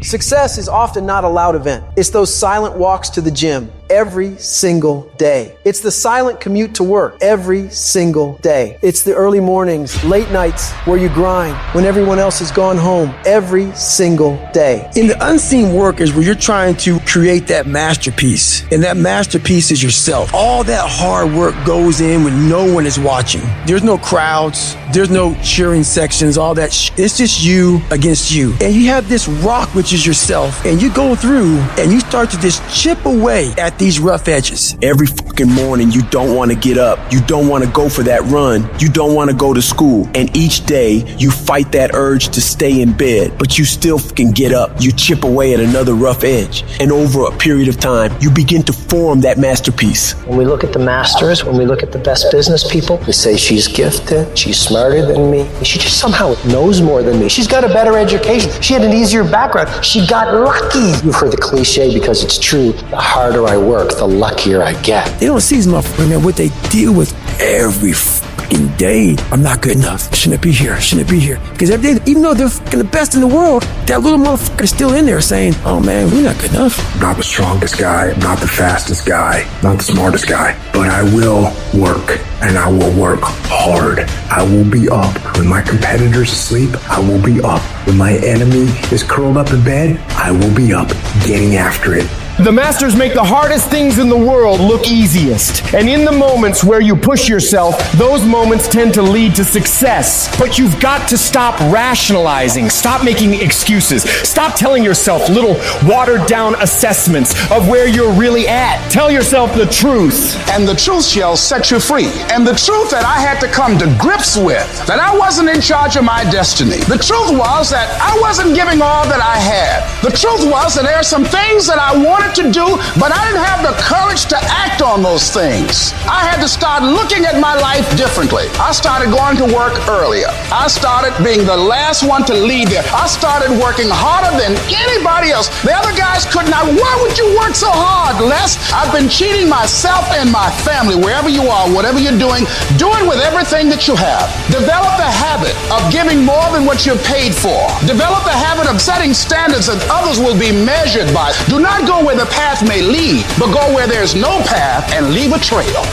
Success is often not a loud event. It's those silent walks to the gym every single day. It's the silent commute to work every single day. It's the early mornings, late nights where you grind when everyone else has gone home every single day. In the unseen work is where you're trying to create that masterpiece, and that masterpiece is yourself. All that hard work goes in when no one is watching. There's no crowds, there's no cheering sections, all that it's just you against you. And you have this rock, which is yourself, and you go through and you start to just chip away at these rough edges. Every fucking morning you don't want to get up, you don't want to go for that run, you don't want to go to school, and each day you fight that urge to stay in bed, but you still fucking get up. You chip away at another rough edge, and over a period of time you begin to form that masterpiece. When we look at the masters, when we look at the best business people, we say she's gifted, she's smarter than me, she just somehow knows more than me, she's got a better education, she had an easier background, she got lucky. You've heard the cliche because it's true, the harder I work, the luckier I get. They don't see these motherfuckers, man, what they deal with every fucking day. I'm not good enough. Shouldn't be here. Shouldn't be here. Because every day, even though they're fucking the best in the world, that little motherfucker is still in there saying, oh man, we're not good enough. I'm not the strongest guy. I'm not the fastest guy. Not the smartest guy. But I will work, and I will work hard. I will be up when my competitor's asleep. I will be up when my enemy is curled up in bed. I will be up getting after it. The masters make the hardest things in the world look easiest. And in the moments where you push yourself, those moments tend to lead to success. But you've got to stop rationalizing, stop making excuses, stop telling yourself little watered down assessments of where you're really at. Tell yourself the truth. And the truth shall set you free. And the truth that I had to come to grips with, that I wasn't in charge of my destiny. The truth was that I wasn't giving all that I had. The truth was that there are some things that I wanted to do, but I didn't have the courage to act on those things. I had to start looking at my life differently. I started going to work earlier. I started being the last one to leave there. I started working harder than anybody else. The other guys could not. Why would you work so hard, Les? I've been cheating myself and my family, wherever you are, whatever you're doing, do it with everything that you have. Develop the habit of giving more than what you're paid for. Develop the habit of setting standards that others will be measured by. Do not go where the path may lead, but go where there's no path and leave a trail.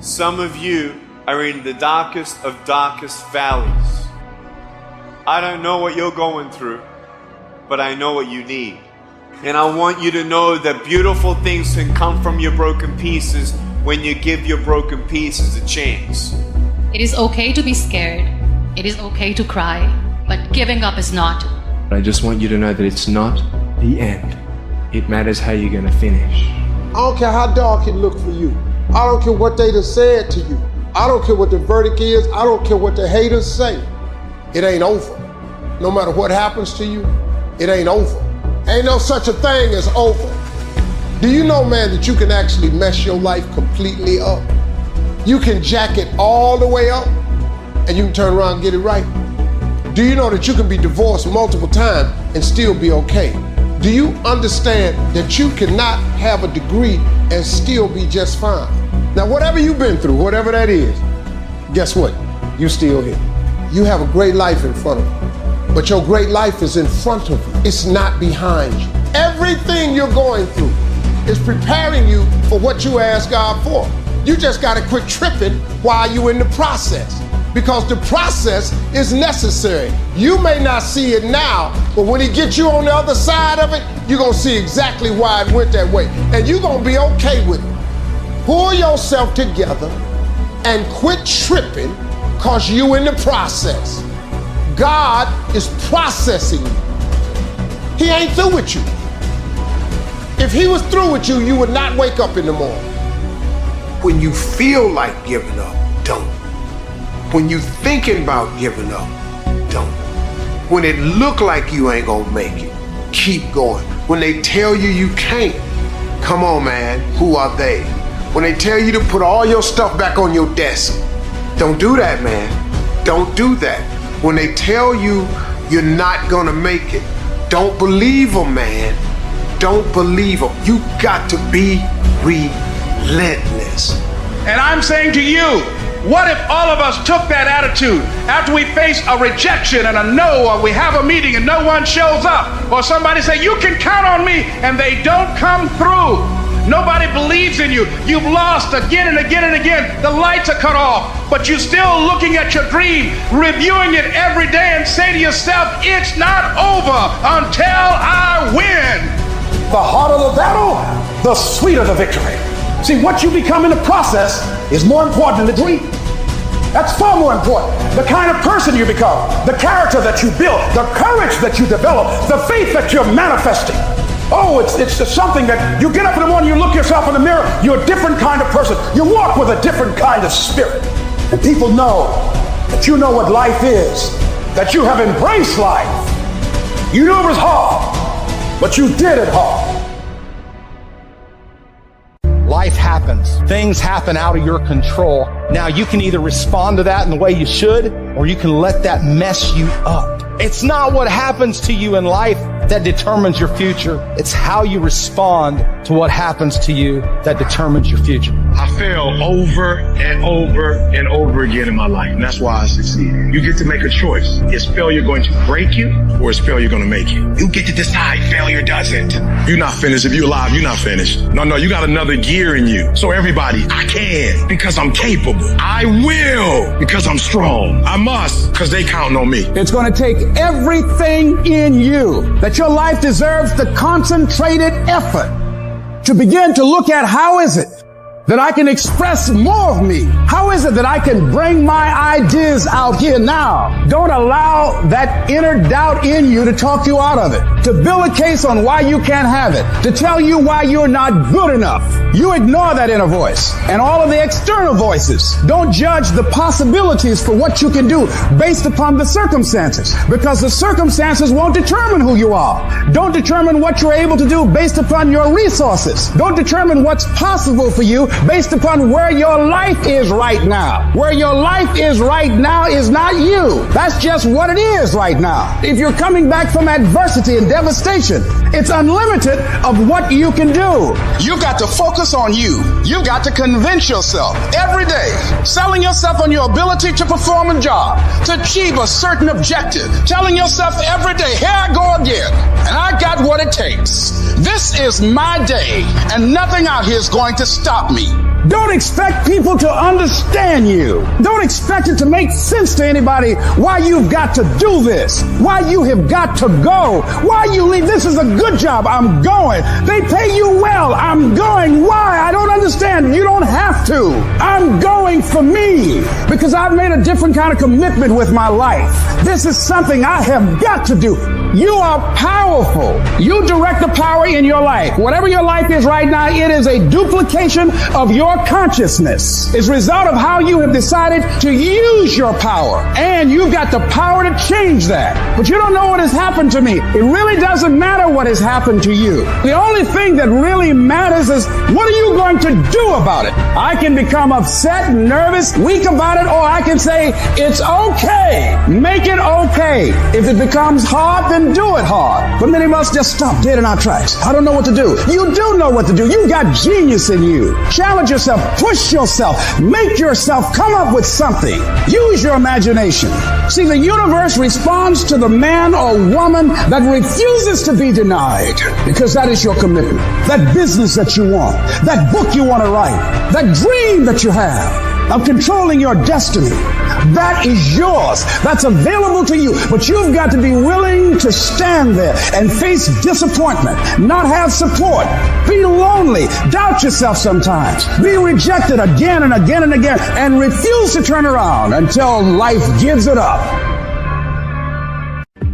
Some of you are in the darkest of darkest valleys. I don't know what you're going through, but I know what you need. And I want you to know that beautiful things can come from your broken pieces when you give your broken pieces a chance. It is okay to be scared. It is okay to cry, but giving up is not. I just want you to know that it's not the end. It matters how you're gonna finish. I don't care how dark it look for you. I don't care what they done said to you. I don't care what the verdict is. I don't care what the haters say. It ain't over. No matter what happens to you, it ain't over. Ain't no such a thing as over. Do you know, man, that you can actually mess your life completely up? You can jack it all the way up and you can turn around and get it right. Do you know that you can be divorced multiple times and still be okay? Do you understand that you cannot have a degree and still be just fine? Now, whatever you've been through, whatever that is, guess what? You're still here. You have a great life in front of you, but your great life is in front of you. It's not behind you. Everything you're going through is preparing you for what you ask God for. You just gotta quit tripping while you're in the process, because the process is necessary. You may not see it now, but when he gets you on the other side of it, you're gonna see exactly why it went that way, and you're gonna be okay with it. Pull yourself together and quit tripping, because you in the process. God is processing you. He ain't through with you. If he was through with you, you would not wake up in the morning. When you feel like giving up, don't. When you thinking about giving up, don't. When it look like you ain't gonna make it, keep going. When they tell you you can't, come on, man, who are they? When they tell you to put all your stuff back on your desk, don't do that, man. Don't do that. When they tell you you're not gonna make it, don't believe them, man. Don't believe them. You got to be relentless. And I'm saying to you, What if all of us took that attitude after we face a rejection and a no, or we have a meeting and no one shows up, or somebody say, you can count on me, and they don't come through. Nobody believes in you. You've lost again and again and again. The lights are cut off, but you're still looking at your dream, reviewing it every day, and say to yourself, it's not over until I win. The harder the battle, the sweeter the victory. See, what you become in the process is more important than the dream. That's far more important. The kind of person you become, the character that you build, the courage that you develop, the faith that you're manifesting. Oh, it's just something that you get up in the morning, you look yourself in the mirror, you're a different kind of person. You walk with a different kind of spirit. And people know that you know what life is, that you have embraced life. You knew it was hard, but you did it hard. Life happens. Things happen out of your control. Now you can either respond to that in the way you should, or you can let that mess you up. It's not what happens to you in life that determines your future. It's how you respond to what happens to you that determines your future. I fail over and over and over again in my life, and that's why I succeeded. You get to make a choice. Is failure going to break you, or is failure going to make you? You get to decide. Failure doesn't. You're not finished. If you're alive, you're not finished. No, you got another gear in you. So everybody, I can because I'm capable. I will because I'm strong. I must because they counting on me. It's going to take everything in you that your life deserves the concentrated effort to begin to look at how is it that I can express more of me? How is it that I can bring my ideas out here now? Don't allow that inner doubt in you to talk you out of it, to build a case on why you can't have it, to tell you why you're not good enough. You ignore that inner voice and all of the external voices. Don't judge the possibilities for what you can do based upon the circumstances, because the circumstances won't determine who you are. Don't determine what you're able to do based upon your resources. Don't determine what's possible for you based upon where your life is right now. Where your life is right now is not you. That's just what it is right now. If you're coming back from adversity and devastation, it's unlimited of what you can do. You've got to focus on you. You've got to convince yourself every day, selling yourself on your ability to perform a job, to achieve a certain objective, telling yourself every day, here I go again, and I got what it takes. This is my day, and nothing out here is going to stop me. Don't expect people to understand you. Don't expect it to make sense to anybody why you've got to do this, why you have got to go, why you leave. This is a good job. I'm going. They pay you well. I'm going. Why? I don't understand. You don't have to. I'm going for me because I've made a different kind of commitment with my life. This is something I have got to do. You are powerful. You direct the power in your life. Whatever your life is right now, it is a duplication of your consciousness. It's a result of how you have decided to use your power. And you've got the power to change that. But you don't know what has happened to me. It really doesn't matter what has happened to you. The only thing that really matters is what are you going to do about it? I can become upset, nervous, weak about it, or I can say, it's okay. Make it okay. If it becomes hard, then do it hard. But many of us just stop dead in our tracks. I don't know what to do. You do know what to do. You've got genius in you. Challenge yourself, push yourself, make yourself come up with something. Use your imagination. See, the universe responds to the man or woman that refuses to be denied, because that is your commitment. That business that you want, that book you want to write, that dream that you have of controlling your destiny, that is yours. That's available to you. But you've got to be willing to stand there and face disappointment, not have support, be lonely, doubt yourself sometimes, be rejected again and again and again, and refuse to turn around until life gives it up.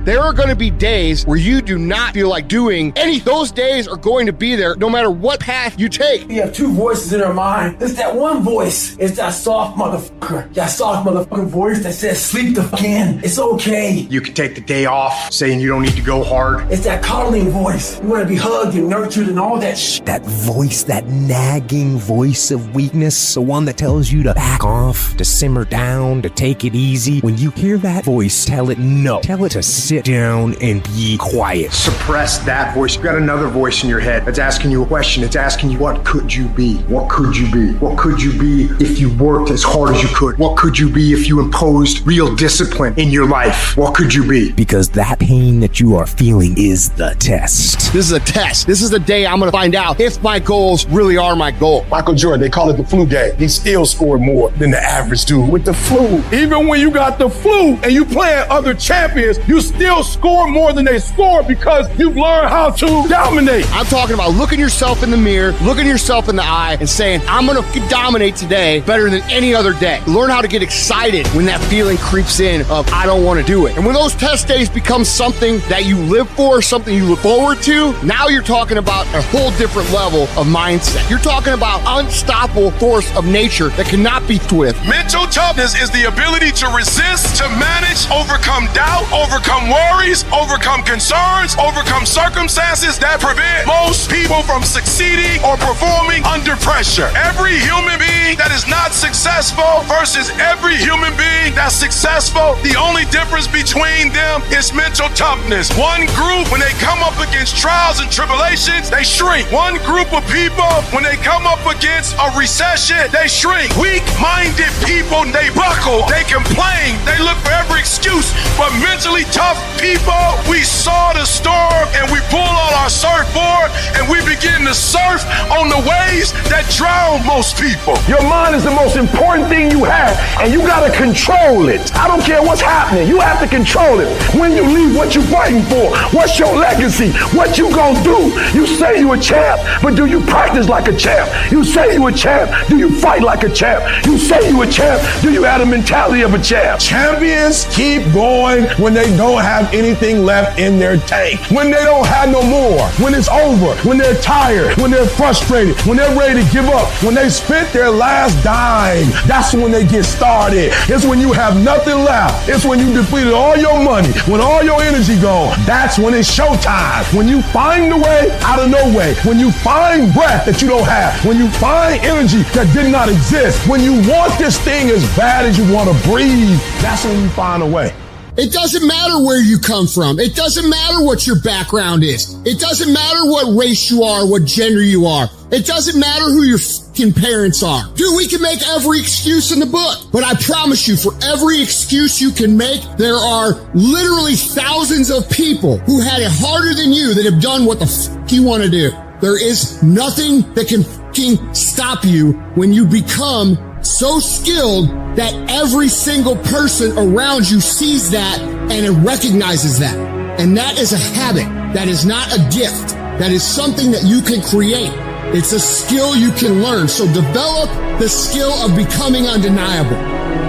There are going to be days where you do not feel like doing any. Those days are going to be there no matter what path you take. You have two voices in our mind. It's that one voice. It's that soft motherfucker. That soft motherfucking voice that says, sleep the fuck in. It's okay. You can take the day off saying you don't need to go hard. It's that coddling voice. You want to be hugged and nurtured and all that shit. That voice, that nagging voice of weakness, the one that tells you to back off, to simmer down, to take it easy. When you hear that voice, tell it no. Tell it to sit sit down and be quiet. Suppress that voice. You got another voice in your head that's asking you a question. It's asking you, what could you be? What could you be? What could you be if you worked as hard as you could? What could you be if you imposed real discipline in your life? What could you be? Because that pain that you are feeling is the test. This is a test. This is the day I'm going to find out if my goals really are my goal. Michael Jordan, they call it the flu game. He still scored more than the average dude with the flu. Even when you got the flu and you playing other champions, you still score more than they score because you've learned how to dominate. I'm talking about looking yourself in the mirror, looking yourself in the eye and saying, I'm going to dominate today better than any other day. Learn how to get excited when that feeling creeps in of I don't want to do it. And when those test days become something that you live for, something you look forward to, now you're talking about a whole different level of mindset. You're talking about unstoppable force of nature that cannot be with. Mental toughness is the ability to resist, to manage, overcome doubt, overcome worries, overcome concerns, overcome circumstances that prevent most people from succeeding or performing under pressure. Every human being that is not successful versus every human being that's successful, the only difference between them is mental toughness. One group, when they come up against trials and tribulations, they shrink. One group of people, when they come up against a recession, they shrink. Weak-minded people, they buckle, they complain, they look for every excuse. But mentally tough people, we saw the storm and we pull on our surfboard and we begin to surf on the waves that drown most people. Your mind is the most important thing you have, and you gotta control it. I don't care what's happening, you have to control it. When you leave, what you fighting for? What's your legacy? What you gonna do? You say you a champ, but do you practice like a champ? You say you a champ, do you fight like a champ? You say you a champ, do you have the mentality of a champ? Champions keep going when they don't have anything left in their tank. When they don't have no more, when it's over, when they're tired, when they're frustrated, when they're ready to give up, when they spent their last dime, that's when they get started. It's when you have nothing left. It's when you depleted all your money, when all your energy gone. That's when it's showtime. When you find the way out of no way, when you find breath that you don't have, when you find energy that did not exist, when you want this thing as bad as you want to breathe, that's when you find a way. It doesn't matter where you come from. It doesn't matter what your background is. It doesn't matter what race you are, what gender you are. It doesn't matter who your fucking parents are. Dude, we can make every excuse in the book. But I promise you, for every excuse you can make, there are literally thousands of people who had it harder than you that have done what the fuck you want to do. There is nothing that can fucking stop you when you become so skilled that every single person around you sees that and it recognizes that. And that is a habit. That is not a gift. That is something that you can create. It's a skill you can learn. So develop the skill of becoming undeniable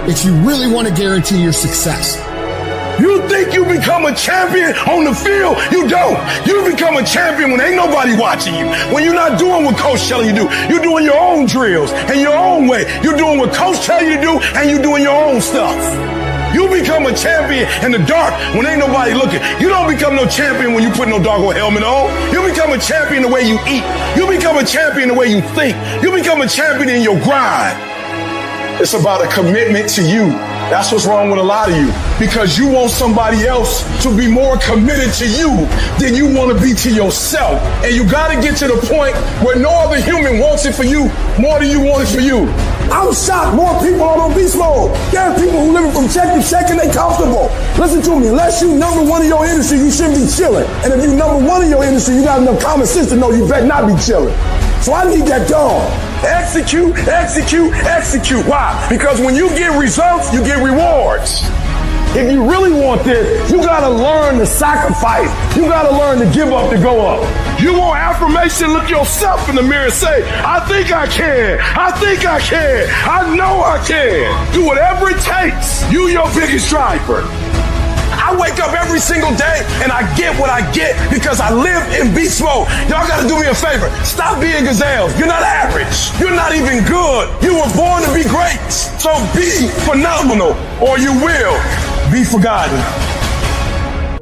if you really want to guarantee your success. You think you become a champion on the field? You don't. You become a champion when ain't nobody watching you. When you're not doing what coach telling you to do. You're doing your own drills and your own way. You're doing what coach tell you to do and you're doing your own stuff. You become a champion in the dark when ain't nobody looking. You don't become no champion when you put no doggone helmet on. You become a champion the way you eat. You become a champion the way you think. You become a champion in your grind. It's about a commitment to you. That's what's wrong with a lot of you. Because you want somebody else to be more committed to you than you want to be to yourself. And you got to get to the point where no other human wants it for you more than you want it for you. I'm shocked more people are on beast mode. There are people who living from check to check and they comfortable. Listen to me, unless you number one in your industry, you shouldn't be chilling. And if you number one in your industry, you got enough common sense to know you better not be chilling. So I need that dog. Execute, execute, execute. Why? Because when you get results, you get rewards. If you really want this, you gotta learn to sacrifice. You gotta learn to give up to go up. You want affirmation, look yourself in the mirror and say, I think I can. I think I can. I know I can. Do whatever it takes. You your biggest driver. I wake up every single day and I get what I get because I live in beast mode. Y'all gotta do me a favor. Stop being gazelles. You're not average. You're not even good. You were born to be great. So be phenomenal or you will be forgotten.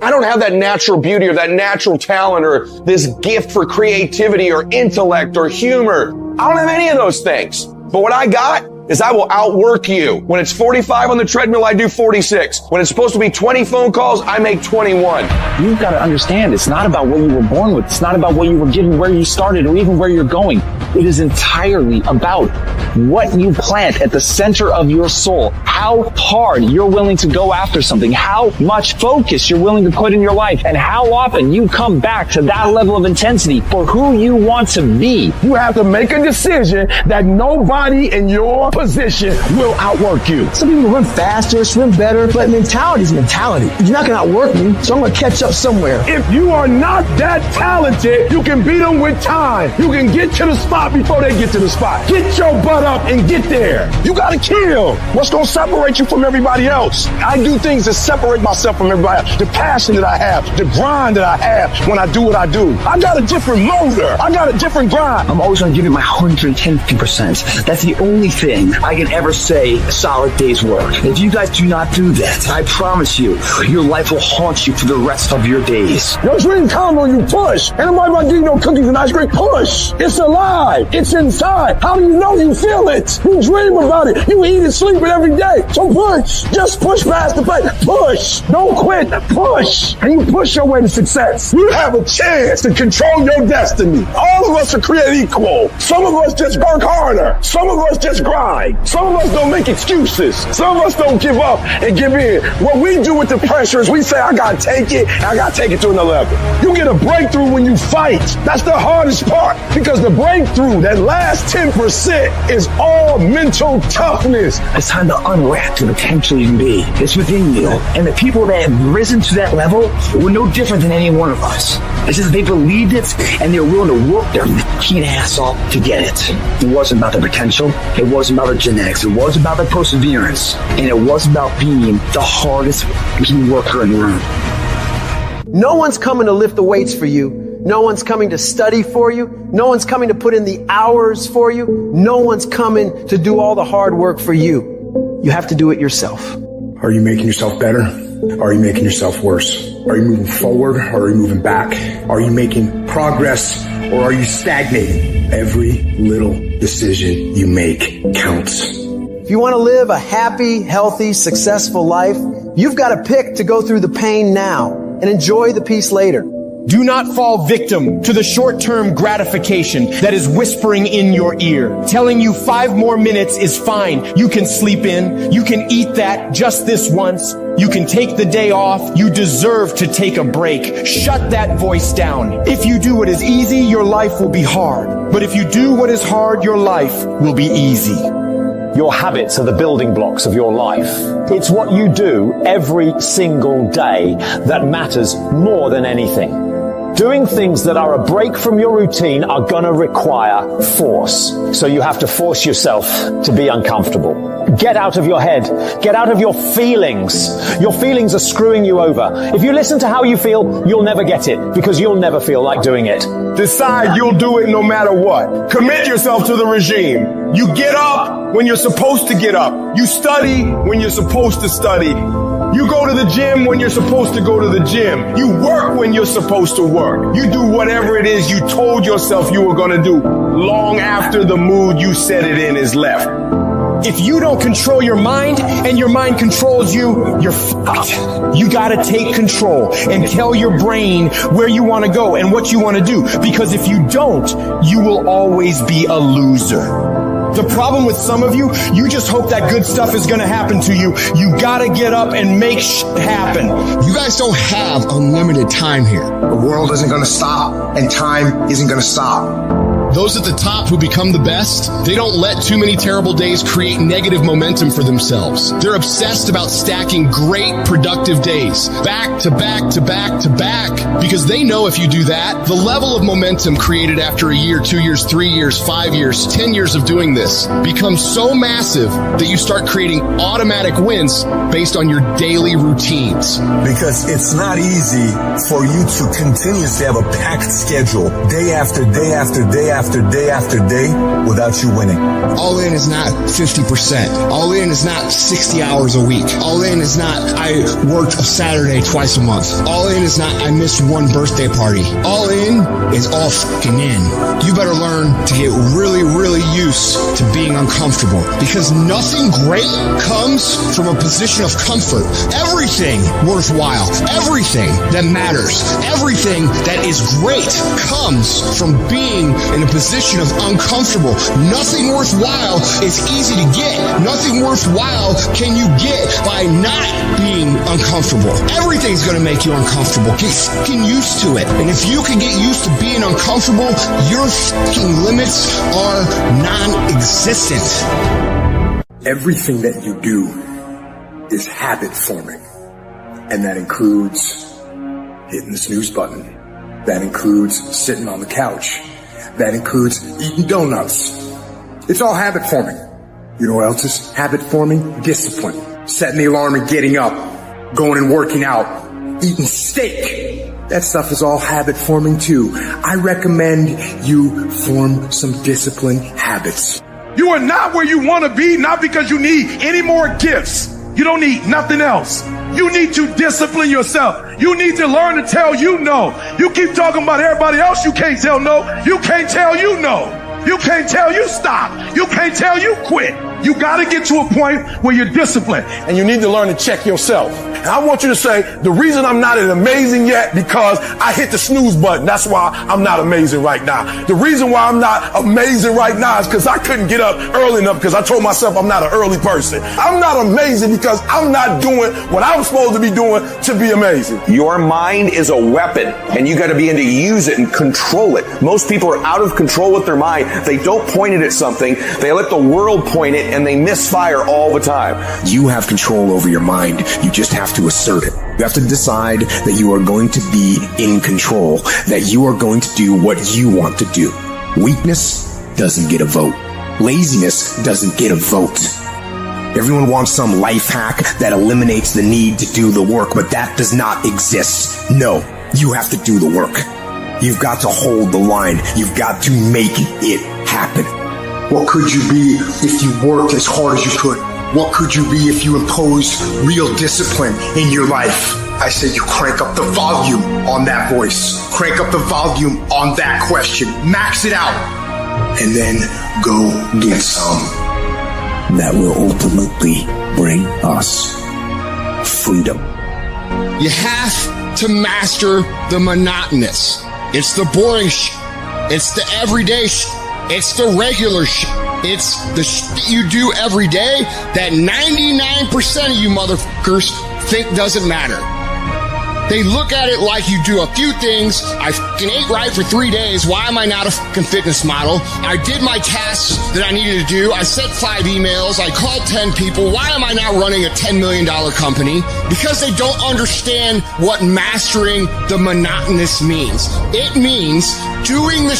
I don't have that natural beauty or that natural talent or this gift for creativity or intellect or humor. I don't have any of those things. But what I got is I will outwork you. When it's 45 on the treadmill, I do 46. When it's supposed to be 20 phone calls, I make 21. You've got to understand, it's not about what you were born with. It's not about what you were given, where you started, or even where you're going. It is entirely about what you plant at the center of your soul, how hard you're willing to go after something, how much focus you're willing to put in your life, and how often you come back to that level of intensity for who you want to be. You have to make a decision that nobody in your position will outwork you. Some people run faster, swim better, but mentality is mentality. You're not going to outwork me, so I'm going to catch up somewhere. If you are not that talented, you can beat them with time. You can get to the spot before they get to the spot. Get your butt up and get there. You got to kill. What's going to separate you from everybody else? I do things that separate myself from everybody else. The passion that I have, the grind that I have when I do what I do. I got a different motor. I got a different grind. I'm always going to give it my 110%. That's the only thing I can ever say a solid day's work. If you guys do not do that, I promise you, your life will haunt you for the rest of your days. Your dream come when you push. Ain't nobody about to give you no cookies and ice cream. Push. It's alive. It's inside. How do you know you feel it? You dream about it. You eat and sleep it every day. So push. Just push past the pain. Push. Don't quit. Push. And you push your way to success. You have a chance to control your destiny. All of us are created equal. Some of us just work harder. Some of us just grind. Some of us don't make excuses. Some of us don't give up and give in. What we do with the pressure is we say, I gotta take it, and I gotta take it to another level. You get a breakthrough when you fight. That's the hardest part, because the breakthrough, that last 10%, is all mental toughness. It's time to unwrap the potential you can be. It's within you. And the people that have risen to that level were no different than any one of us. It's just they believed it, and they were willing to work their keen ass off to get it. It wasn't about the potential. It wasn't about the genetics. It wasn't about the perseverance. And it wasn't about being the hardest worker in the room. No one's coming to lift the weights for you. No one's coming to study for you. No one's coming to put in the hours for you. No one's coming to do all the hard work for you. You have to do it yourself. Are you making yourself better? Are you making yourself worse? Are you moving forward or are you moving back? Are you making progress or are you stagnating? Every little decision you make counts. If you want to live a happy, healthy, successful life, you've got to pick to go through the pain now and enjoy the peace later. Do not fall victim to the short-term gratification that is whispering in your ear, telling you 5 more minutes is fine. You can sleep in. You can eat that just this once. You can take the day off. You deserve to take a break. Shut that voice down. If you do what is easy, your life will be hard. But if you do what is hard, your life will be easy. Your habits are the building blocks of your life. It's what you do every single day that matters more than anything. Doing things that are a break from your routine are gonna require force. So you have to force yourself to be uncomfortable. Get out of your head. Get out of your feelings. Your feelings are screwing you over. If you listen to how you feel, you'll never get it, because you'll never feel like doing it. Decide you'll do it no matter what. Commit yourself to the regime. You get up when you're supposed to get up. You study when you're supposed to study. You go to the gym when you're supposed to go to the gym. You work when you're supposed to work. You do whatever it is you told yourself you were going to do long after the mood you set it in is left. If you don't control your mind and your mind controls you, you're fucked. You gotta take control and tell your brain where you want to go and what you want to do. Because if you don't, you will always be a loser. The problem with some of you, you just hope that good stuff is going to happen to you. You got to get up and make shit happen. You guys don't have unlimited time here. The world isn't going to stop, and time isn't going to stop. Those at the top who become the best, they don't let too many terrible days create negative momentum for themselves. They're obsessed about stacking great, productive days, back to back to back to back, because they know if you do that, the level of momentum created after a year, 2 years, 3 years, 5 years, 10 years of doing this becomes so massive that you start creating automatic wins based on your daily routines. Because it's not easy for you to continuously have a packed schedule day after day after day after after day without you winning. All in is not 50%. All in is not 60 hours a week. All in is not I worked a Saturday twice a month. All in is not I missed one birthday party. All in is all fucking in. You better learn to get really, really used to being uncomfortable, because nothing great comes from a position of comfort. Everything worthwhile, everything that matters, everything that is great comes from being in a position of uncomfortable. Nothing worthwhile is easy to get. Nothing worthwhile can you get by not being uncomfortable. Everything's going to make you uncomfortable. Get fucking used to it. And if you can get used to being uncomfortable, your fucking limits are non-existent. Everything that you do is habit forming. And that includes hitting the snooze button. That includes sitting on the couch. That includes eating donuts. It's all habit forming. You know what else is habit forming? Discipline. Setting the alarm and getting up. Going and working out. Eating steak. That stuff is all habit forming too. I recommend you form some disciplined habits. You are not where you want to be, not because you need any more gifts. You don't need nothing else. You need to discipline yourself. You need to learn to tell you no. You keep talking about everybody else you can't tell no. You can't tell you no. You can't tell you stop. You can't tell you quit. You got to get to a point where you're disciplined. And you need to learn to check yourself. And I want you to say, the reason I'm not amazing yet, because I hit the snooze button. That's why I'm not amazing right now. The reason why I'm not amazing right now is because I couldn't get up early enough, because I told myself I'm not an early person. I'm not amazing because I'm not doing what I'm supposed to be doing to be amazing. Your mind is a weapon, and you got to be able to use it and control it. Most people are out of control with their mind. They don't point it at something. They let the world point it, and they misfire all the time. You have control over your mind. You just have to assert it. You have to decide that you are going to be in control, that you are going to do what you want to do. Weakness doesn't get a vote. Laziness doesn't get a vote. Everyone wants some life hack that eliminates the need to do the work, but that does not exist. No, you have to do the work. You've got to hold the line. You've got to make it happen. What could you be if you worked as hard as you could? What could you be if you imposed real discipline in your life? I said you crank up the volume on that voice. Crank up the volume on that question. Max it out. And then go get some. That will ultimately bring us freedom. You have to master the monotonous. It's the boring shit. It's the everyday shit. It's the regular shit. It's the shit you do every day that 99% of you motherfuckers think doesn't matter. They look at it like you do a few things. I fucking ate right for 3 days. Why am I not a fucking fitness model? I did my tasks that I needed to do. I sent 5 emails. I called 10 people. Why am I not running a $10 million company? Because they don't understand what mastering the monotonous means. It means doing the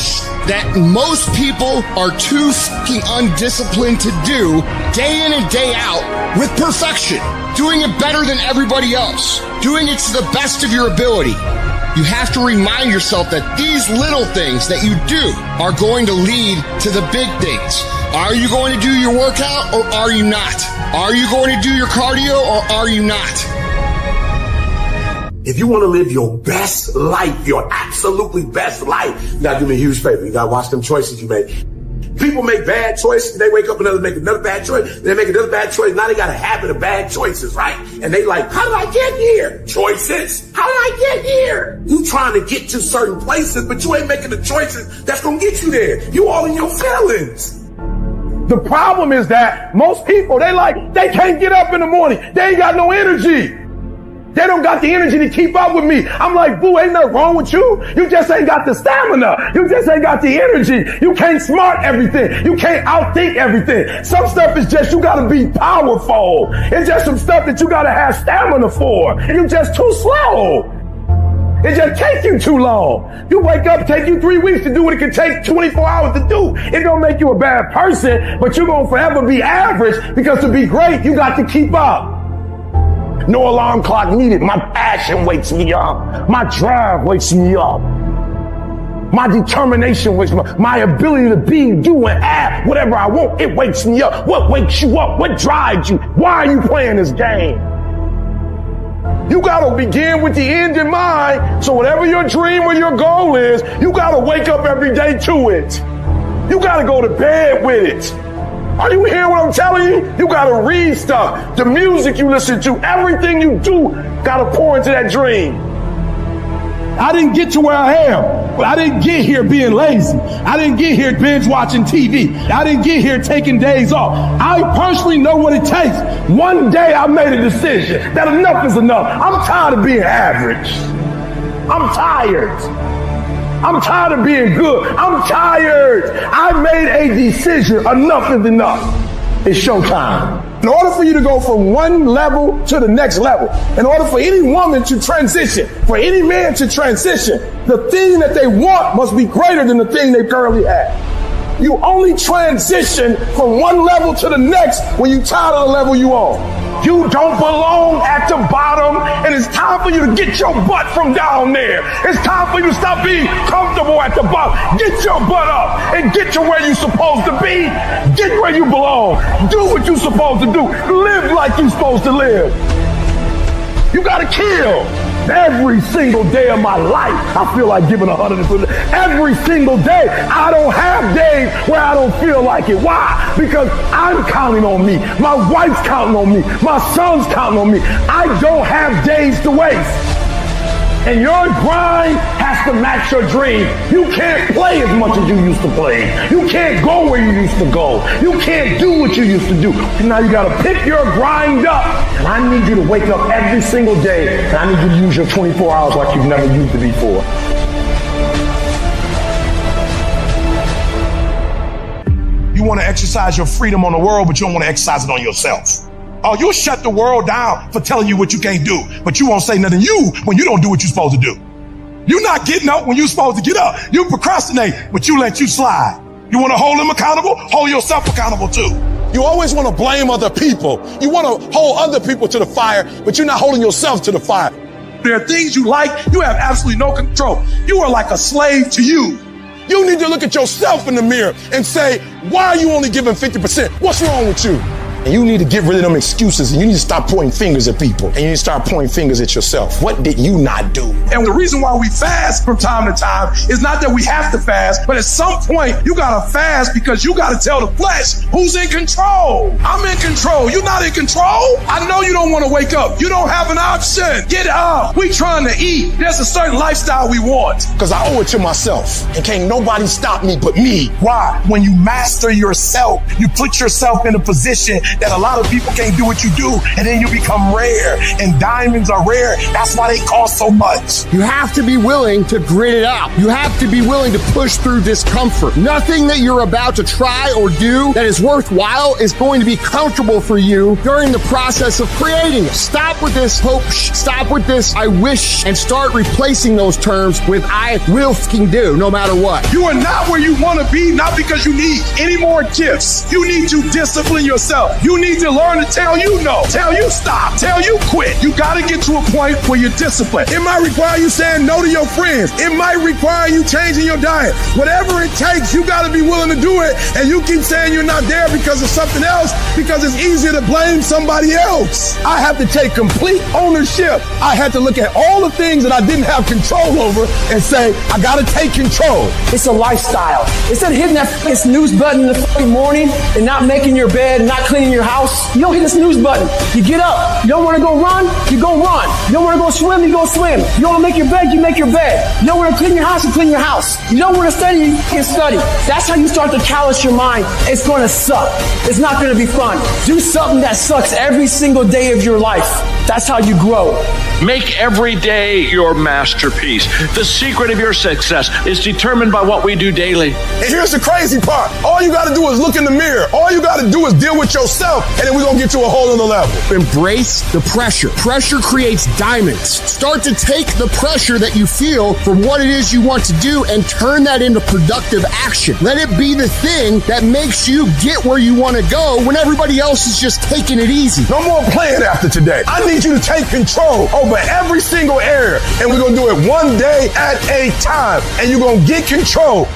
that most people are too fucking undisciplined to do day in and day out with perfection. Doing it better than everybody else. Doing it to the best of your ability. You have to remind yourself that these little things that you do are going to lead to the big things. Are you going to do your workout or are you not? Are you going to do your cardio or are you not? If you want to live your best life, your absolutely best life, you gotta do me a huge favor. You gotta watch them choices you make. People make bad choices. They wake up and make another bad choice. They make another bad choice. Now they got a habit of bad choices, right? And they like, how did I get here? Choices. How did I get here? You trying to get to certain places, but you ain't making the choices that's going to get you there. You all in your feelings. The problem is that most people, they can't get up in the morning. They ain't got no energy. They don't got the energy to keep up with me. I'm like, boo, ain't nothing wrong with you. You just ain't got the stamina. You just ain't got the energy. You can't smart everything. You can't outthink everything. Some stuff is just, you gotta be powerful. It's just some stuff that you gotta have stamina for. You're just too slow. It just takes you too long. You wake up, take you 3 weeks to do what it can take 24 hours to do. It don't make you a bad person, but you're gonna forever be average, because to be great, you got to keep up. No alarm clock needed. My passion wakes me up. My drive wakes me up. My determination wakes me up. My ability to be, do, and have whatever I want, it wakes me up. What wakes you up? What drives you? Why are you playing this game? You gotta begin with the end in mind. So whatever your dream or your goal is, you gotta wake up every day to it. You gotta go to bed with it. Are you hearing what I'm telling you? You gotta read stuff. The music you listen to, everything you do, gotta pour into that dream. I didn't get to where I am, but I didn't get here being lazy. I didn't get here binge watching TV. I didn't get here taking days off. I personally know what it takes. One day I made a decision that enough is enough. I'm tired of being average. I'm tired. I'm tired of being good. I'm tired. I made a decision. Enough is enough. It's showtime. In order for you to go from one level to the next level, in order for any woman to transition, for any man to transition, the thing that they want must be greater than the thing they currently have. You only transition from one level to the next when you're tired of the level you on. You don't belong at the bottom, and it's time for you to get your butt from down there. It's time for you to stop being comfortable at the bottom. Get your butt up and get to where you're supposed to be. Get where you belong. Do what you're supposed to do. Live like you're supposed to live. You gotta kill. Every single day of my life, I feel like giving 100%. Every single day, I don't have days where I don't feel like it. Why? Because I'm counting on me. My wife's counting on me. My son's counting on me. I don't have days to waste. And your grind has to match your dream. You can't play as much as you used to play. You can't go where you used to go. You can't do what you used to do. And now you gotta pick your grind up. And I need you to wake up every single day. And I need you to use your 24 hours like you've never used it before. You wanna exercise your freedom on the world, but you don't wanna exercise it on yourself. Oh, you'll shut the world down for telling you what you can't do, but you won't say nothing to you when you don't do what you're supposed to do. You're not getting up when you're supposed to get up. You procrastinate, but you let you slide. You want to hold them accountable? Hold yourself accountable too. You always want to blame other people. You want to hold other people to the fire, but you're not holding yourself to the fire. There are things you like, you have absolutely no control. You are like a slave to you. You need to look at yourself in the mirror and say, why are you only giving 50%? What's wrong with you? And you need to get rid of them excuses, and you need to stop pointing fingers at people, and you need to start pointing fingers at yourself. What did you not do? And the reason why we fast from time to time is not that we have to fast, but at some point you gotta fast because you gotta tell the flesh who's in control. I'm in control. You're not in control. I know you don't want to wake up. You don't have an option. Get up. We trying to eat. There's a certain lifestyle we want. Because I owe it to myself, and can't nobody stop me but me. Why? When you master yourself, you put yourself in a position that a lot of people can't do what you do, and then you become rare, and diamonds are rare. That's why they cost so much. You have to be willing to grit it out. You have to be willing to push through discomfort. Nothing that you're about to try or do that is worthwhile is going to be comfortable for you during the process of creating it. Stop with this hope, stop with this I wish, and start replacing those terms with I will fucking do, no matter what. You are not where you want to be, not because you need any more gifts. You need to discipline yourself. You need to learn to tell you no, tell you stop, tell you quit. You got to get to a point where you're disciplined. It might require you saying no to your friends. It might require you changing your diet. Whatever it takes, you got to be willing to do it. And you keep saying you're not there because of something else, because it's easier to blame somebody else. I have to take complete ownership. I had to look at all the things that I didn't have control over and say, I got to take control. It's a lifestyle. Instead of hitting that snooze button in the morning and not making your bed and not cleaning your house, you don't hit the snooze button. You get up. You don't want to go run, you go run. You don't want to go swim, you go swim. You don't want to make your bed, you make your bed. You don't want to clean your house, you clean your house. You don't want to study, you can study. That's how you start to callous your mind. It's going to suck. It's not going to be fun. Do something that sucks every single day of your life. That's how you grow. Make every day your masterpiece. The secret of your success is determined by what we do daily. And here's the crazy part. All you got to do is look in the mirror. All you got to do is deal with yourself. yourself, and then we're going to get to a whole other level. Embrace the pressure. Pressure creates diamonds. Start to take the pressure that you feel for what it is you want to do and turn that into productive action. Let it be the thing that makes you get where you want to go when everybody else is just taking it easy. No more playing after today. I need you to take control over every single area, and we're going to do it one day at a time, and you're going to get control.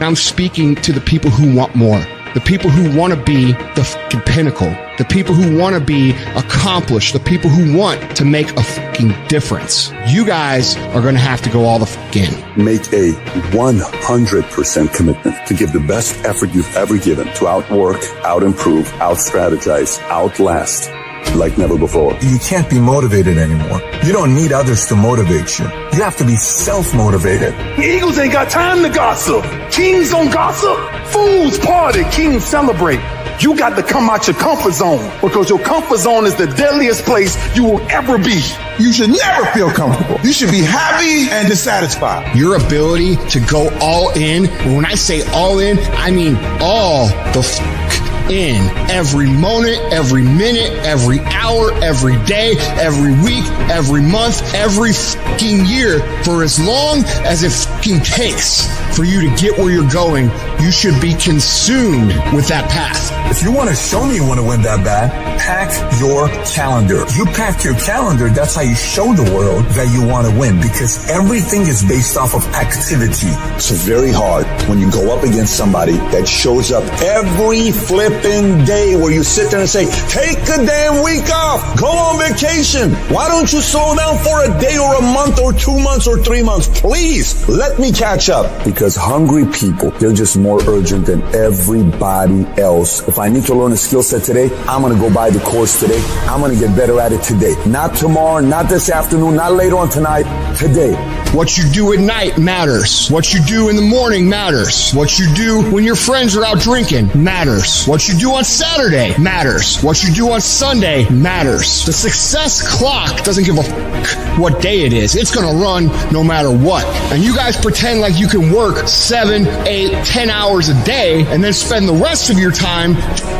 I'm speaking to the people who want more, the people who want to be the fucking pinnacle, the people who want to be accomplished, the people who want to make a fucking difference. You guys are going to have to go all the fuck in. Make a 100% commitment to give the best effort you've ever given to outwork, out-improve, out-strategize, outlast like never before. You can't be motivated anymore. You don't need others to motivate you. You have to be self-motivated. Eagles ain't got time to gossip. Kings don't gossip. Fools party. Kings celebrate. You got to come out your comfort zone, because your comfort zone is the deadliest place you will ever be. You should never feel comfortable. You should be happy and dissatisfied. Your ability to go all in, when I say all in, I mean all the in. Every moment, every minute, every hour, every day, every week, every month, every fucking year, for as long as it fucking takes for you to get where you're going. You should be consumed with that path. If you want to show me you want to win that bad, pack your calendar. You pack your calendar, that's how you show the world that you want to win, because everything is based off of activity. It's very hard when you go up against somebody that shows up every flipping day, where you sit there and say, take a damn week off, go on vacation. Why don't you slow down for a day or a month or 2 months or 3 months? Please let me catch up. Because hungry people, they're just more urgent than everybody else. If I need to learn a skill set today, I'm going to go buy the course today. I'm going to get better at it today. Not tomorrow, not this afternoon, not later on tonight, today. What you do at night matters. What you do in the morning matters. What you do when your friends are out drinking matters. What you do on Saturday matters. What you do on Sunday matters. The success clock doesn't give a fuck what day it is. It's going to run no matter what. And you guys pretend like you can work 7, 8, 10 hours a day and then spend the rest of your time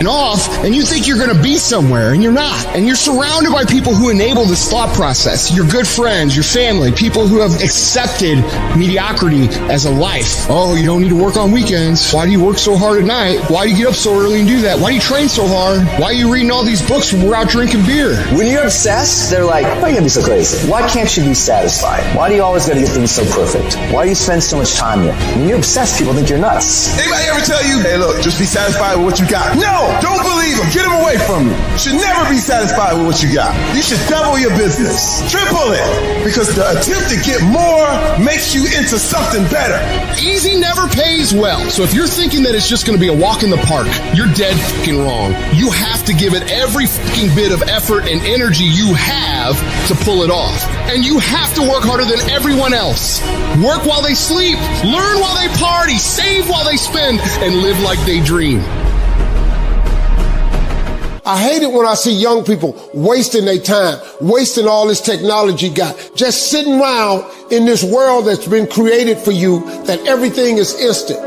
off, and you think you're going to be somewhere, and you're not. And you're surrounded by people who enable this thought process. Your good friends, your family, people who have accepted mediocrity as a life. Oh, you don't need to work on weekends. Why do you work so hard at night? Why do you get up so early and do that? Why do you train so hard? Why are you reading all these books when we're out drinking beer? When you're obsessed, they're like, why are you gonna be so crazy? Why can't you be satisfied? Why do you always gotta get things so perfect? Why do you spend so much time here? When you're obsessed, people think you're nuts. Anybody ever tell you, hey look, just be satisfied with what you got? No! Don't believe them. Get them away from you. You should never be satisfied with what you got. You should double your business. Triple it. Because the attempt to get more makes you into something better. Easy never pays well. So if you're thinking that it's just going to be a walk in the park, you're dead fucking wrong. You have to give it every fucking bit of effort and energy you have to pull it off. And you have to work harder than everyone else. Work while they sleep, learn while they party, save while they spend, and live like they dream. I hate it when I see young people wasting their time, wasting all this technology got, just sitting around in this world that's been created for you, that everything is instant.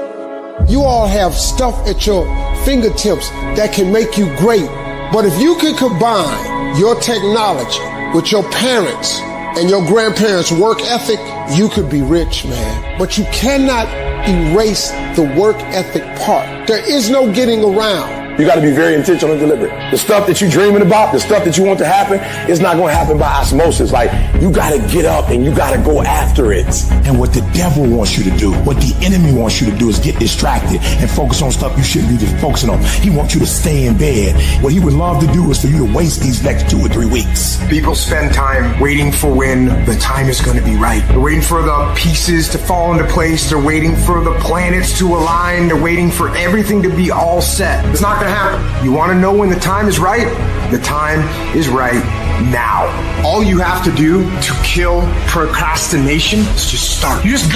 You all have stuff at your fingertips that can make you great. But if you can combine your technology with your parents and your grandparents' work ethic, you could be rich, man. But you cannot erase the work ethic part. There is no getting around. You got to be very intentional and deliberate. The stuff that you're dreaming about, the stuff that you want to happen, it's not going to happen by osmosis. Like, you got to get up and you got to go after it. And what the devil wants you to do, what the enemy wants you to do, is get distracted and focus on stuff you shouldn't be focusing on. He wants you to stay in bed. What he would love to do is for you to waste these next 2 or 3 weeks. People spend time waiting for when the time is going to be right. They're waiting for the pieces to fall into place. They're waiting for the planets to align. They're waiting for everything to be all set. It's not going to happen. You want to know when the time is right? The time is right now. All you have to do to kill procrastination is just start. You just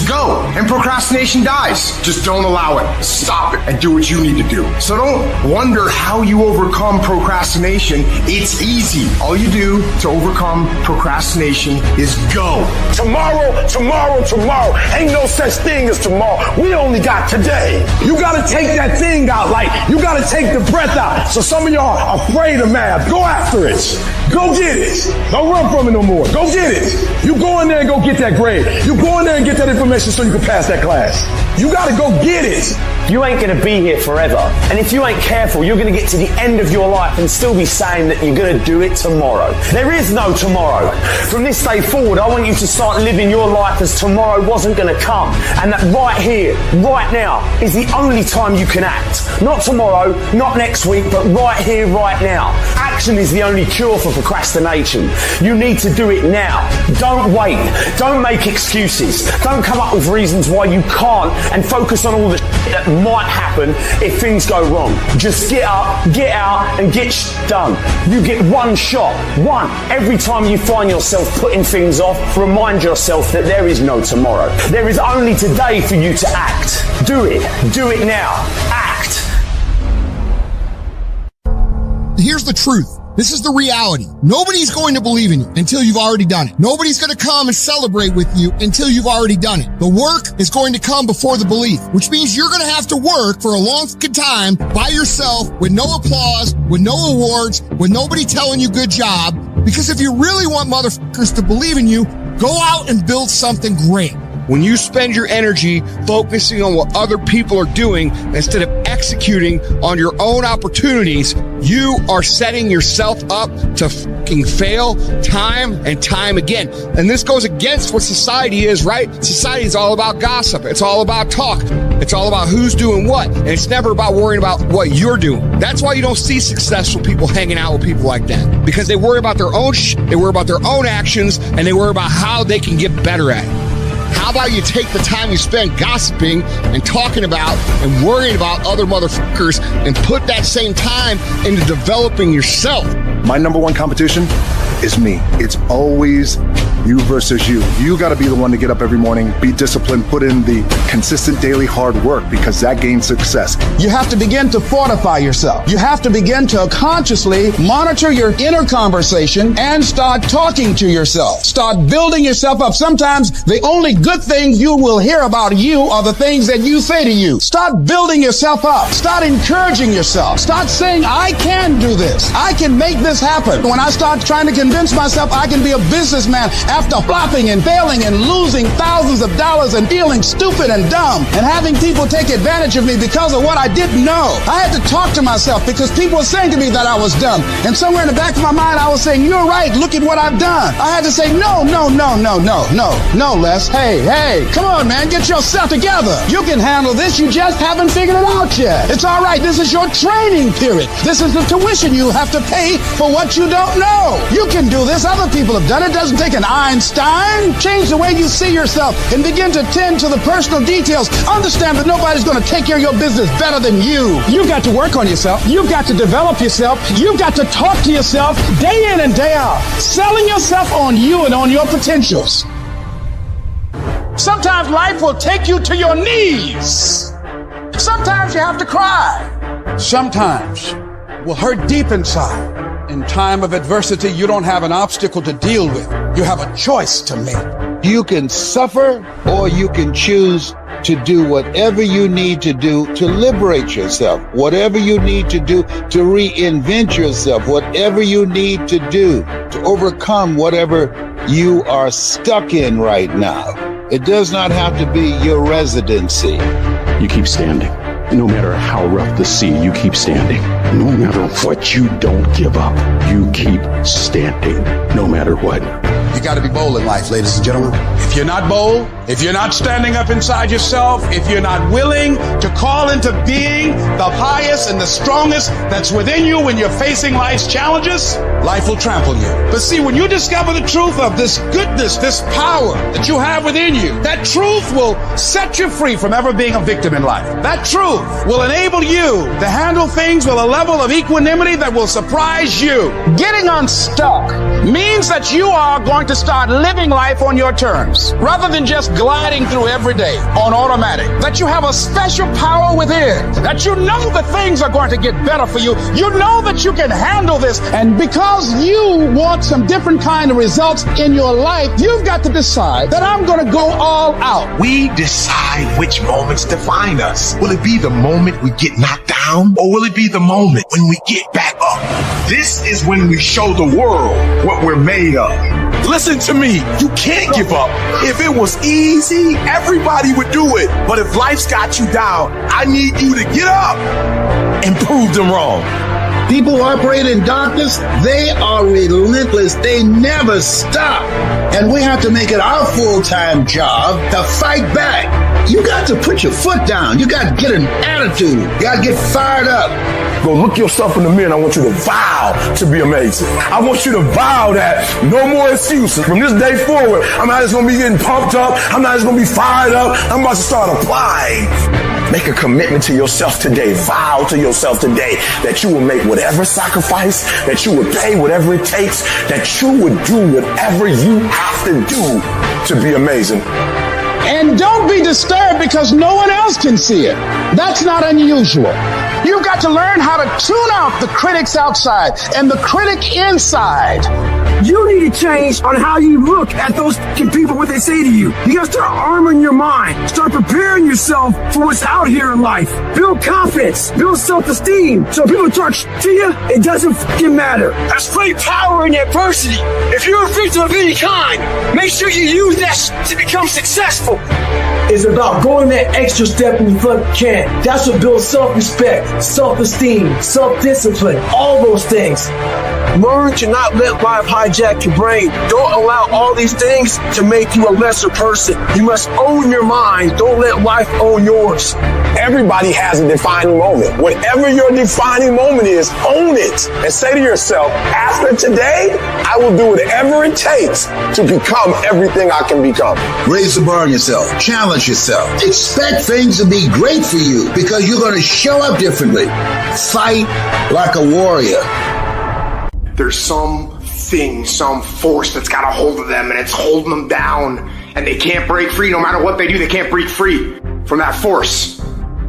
go, and procrastination dies. Just don't allow it. Stop it and do what you need to do. So don't wonder how you overcome procrastination. It's easy. All you do to overcome procrastination is go. Tomorrow. Ain't no such thing as tomorrow. We only got today. You gotta take that thing out, like you gotta take the breath out. So some of y'all are afraid of math. Go after it. Go get it. Don't run from it no more. Go get it. You go in there and go get that grade. You go in there and get that information so you can pass that class. You gotta go get it. You ain't gonna be here forever. And if you ain't careful, you're gonna get to the end of your life and still be saying that you're gonna do it tomorrow. There is no tomorrow. From this day forward, I want you to start living your life as tomorrow wasn't gonna come. And that right here, right now, is the only time you can act. Not tomorrow, not next week, but right here, right now. Action is the only cure for procrastination. You need to do it now. Don't wait. Don't make excuses. Don't come up with reasons why you can't and focus on all the that might happen if things go wrong. Just get up, get out, and get done. You get one shot. One. Every time you find yourself putting things off, remind yourself that there is no tomorrow. There is only today for you to act. Do it. Do it now. Act. Here's the truth. This is the reality. Nobody's going to believe in you until you've already done it. Nobody's going to come and celebrate with you until you've already done it. The work is going to come before the belief, which means you're going to have to work for a long time by yourself with no applause, with no awards, with nobody telling you good job. Because if you really want motherfuckers to believe in you, go out and build something great. When you spend your energy focusing on what other people are doing instead of executing on your own opportunities, you are setting yourself up to fucking fail time and time again. And this goes against what society is, right? Society is all about gossip. It's all about talk. It's all about who's doing what. And it's never about worrying about what you're doing. That's why you don't see successful people hanging out with people like that. Because they worry about their own shit, they worry about their own actions, and they worry about how they can get better at it. How about you take the time you spend gossiping and talking about and worrying about other motherfuckers and put that same time into developing yourself? My number one competition is me. It's always you versus you. You got to be the one to get up every morning, be disciplined, put in the consistent daily hard work, because that gains success. You have to begin to fortify yourself. You have to begin to consciously monitor your inner conversation and start talking to yourself. Start building yourself up. Sometimes the only good things you will hear about you are the things that you say to you. Start building yourself up. Start encouraging yourself. Start saying, I can do this. I can make this happen. When I start trying to convince myself I can be a businessman after flopping and failing and losing thousands of dollars and feeling stupid and dumb and having people take advantage of me because of what I didn't know. I had to talk to myself because people were saying to me that I was dumb. And somewhere in the back of my mind, I was saying, you're right. Look at what I've done. I had to say, no, Les. Hey, come on, man. Get yourself together. You can handle this. You just haven't figured it out yet. It's all right. This is your training period. This is the tuition you have to pay for what you don't know. You can do this. Other people have done it. It doesn't take an Einstein. Change the way you see yourself and begin to tend to the personal details. Understand that nobody's going to take care of your business better than you. You've got to work on yourself. You've got to develop yourself. You've got to talk to yourself day in and day out, selling yourself on you and on your potentials. Sometimes life will take you to your knees. Sometimes you have to cry. Sometimes will hurt deep inside. In time of adversity, you don't have an obstacle to deal with. You have a choice to make. You can suffer or you can choose to do whatever you need to do to liberate yourself, whatever you need to do to reinvent yourself, whatever you need to do to overcome whatever you are stuck in right now. It does not have to be your residency. You keep standing. No matter how rough the sea, you keep standing. No matter what, you don't give up. You keep standing, no matter what. You got to be bold in life, ladies and gentlemen. If you're not bold, if you're not standing up inside yourself, if you're not willing to call into being the highest and the strongest that's within you when you're facing life's challenges, life will trample you. But see, when you discover the truth of this goodness, this power that you have within you, that truth will set you free from ever being a victim in life. That truth will enable you to handle things with a level of equanimity that will surprise you. Getting unstuck means that you are going to start living life on your terms rather than just gliding through every day on automatic. That you have a special power within, that you know that things are going to get better for you. You know that you can handle this. And because you want some different kind of results in your life, you've got to decide that I'm going to go all out. We decide which moments define us. Will it be the moment we get knocked down, or will it be the moment when we get back up? This is when we show the world what we're made of. Listen to me, you can't give up. If it was easy, everybody would do it. But if life's got you down, I need you to get up and prove them wrong. People who operate in darkness, they are relentless. They never stop. And we have to make it our full-time job to fight back. You got to put your foot down. You got to get an attitude. You got to get fired up. Go look yourself in the mirror and I want you to vow to be amazing. I want you to vow that no more excuses. From this day forward, I'm not just going to be getting pumped up. I'm not just going to be fired up. I'm about to start applying. Make a commitment to yourself today. Vow to yourself today that you will make whatever sacrifice, that you would pay whatever it takes, that you would do whatever you have to do to be amazing. And don't be disturbed because no one else can see it. That's not unusual. You've got to learn how to tune out the critics outside and the critic inside. You need to change on how you look at those people, what they say to you. You gotta start arming your mind. Start preparing yourself for what's out here in life. Build confidence. Build self-esteem. So people talk to you, it doesn't fucking matter. There's great power in adversity. If you're a victim of any kind, make sure you use that to become successful. It's about going that extra step when you fucking can. That's what builds self-respect, self-esteem, self-discipline, all those things. Learn to not let life hijack your brain. Don't allow all these things to make you a lesser person. You must own your mind. Don't let life own yours. Everybody has a defining moment. Whatever your defining moment is, own it. And say to yourself, after today, I will do whatever it takes to become everything I can become. Raise the bar on yourself. Challenge yourself. Expect things to be great for you because you're going to show up differently. Fight like a warrior. There's some force that's got a hold of them and it's holding them down and they can't break free. No matter what they do, they can't break free from that force.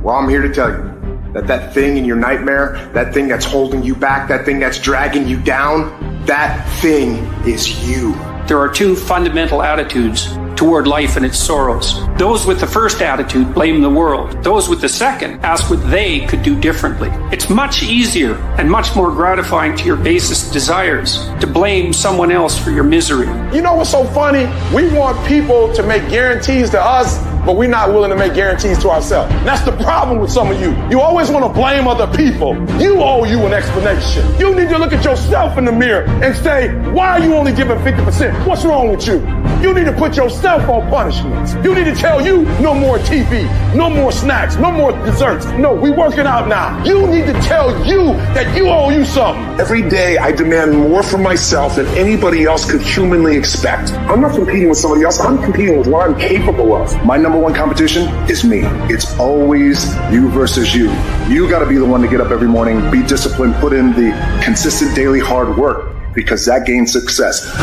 Well, I'm here to tell you that thing in your nightmare, that thing that's holding you back, that thing that's dragging you down, that thing is you. There are two fundamental attitudes toward life and its sorrows. Those with the first attitude blame the world. Those with the second ask what they could do differently. It's much easier and much more gratifying to your basest desires to blame someone else for your misery. You know what's so funny? We want people to make guarantees to us, but we're not willing to make guarantees to ourselves. And that's the problem with some of you. You always want to blame other people. You owe you an explanation. You need to look at yourself in the mirror and say, why are you only giving 50%? What's wrong with you? You need to put yourself on punishments. You need to tell you no more TV, no more snacks, no more desserts. No, we working out now. You need to tell you that you owe you something. Every day I demand more from myself than anybody else could humanly expect. I'm not competing with somebody else. I'm competing with what I'm capable of. My number one competition is me. It's always you versus you. You got to be the one to get up every morning, be disciplined, put in the consistent daily hard work, because that gains success.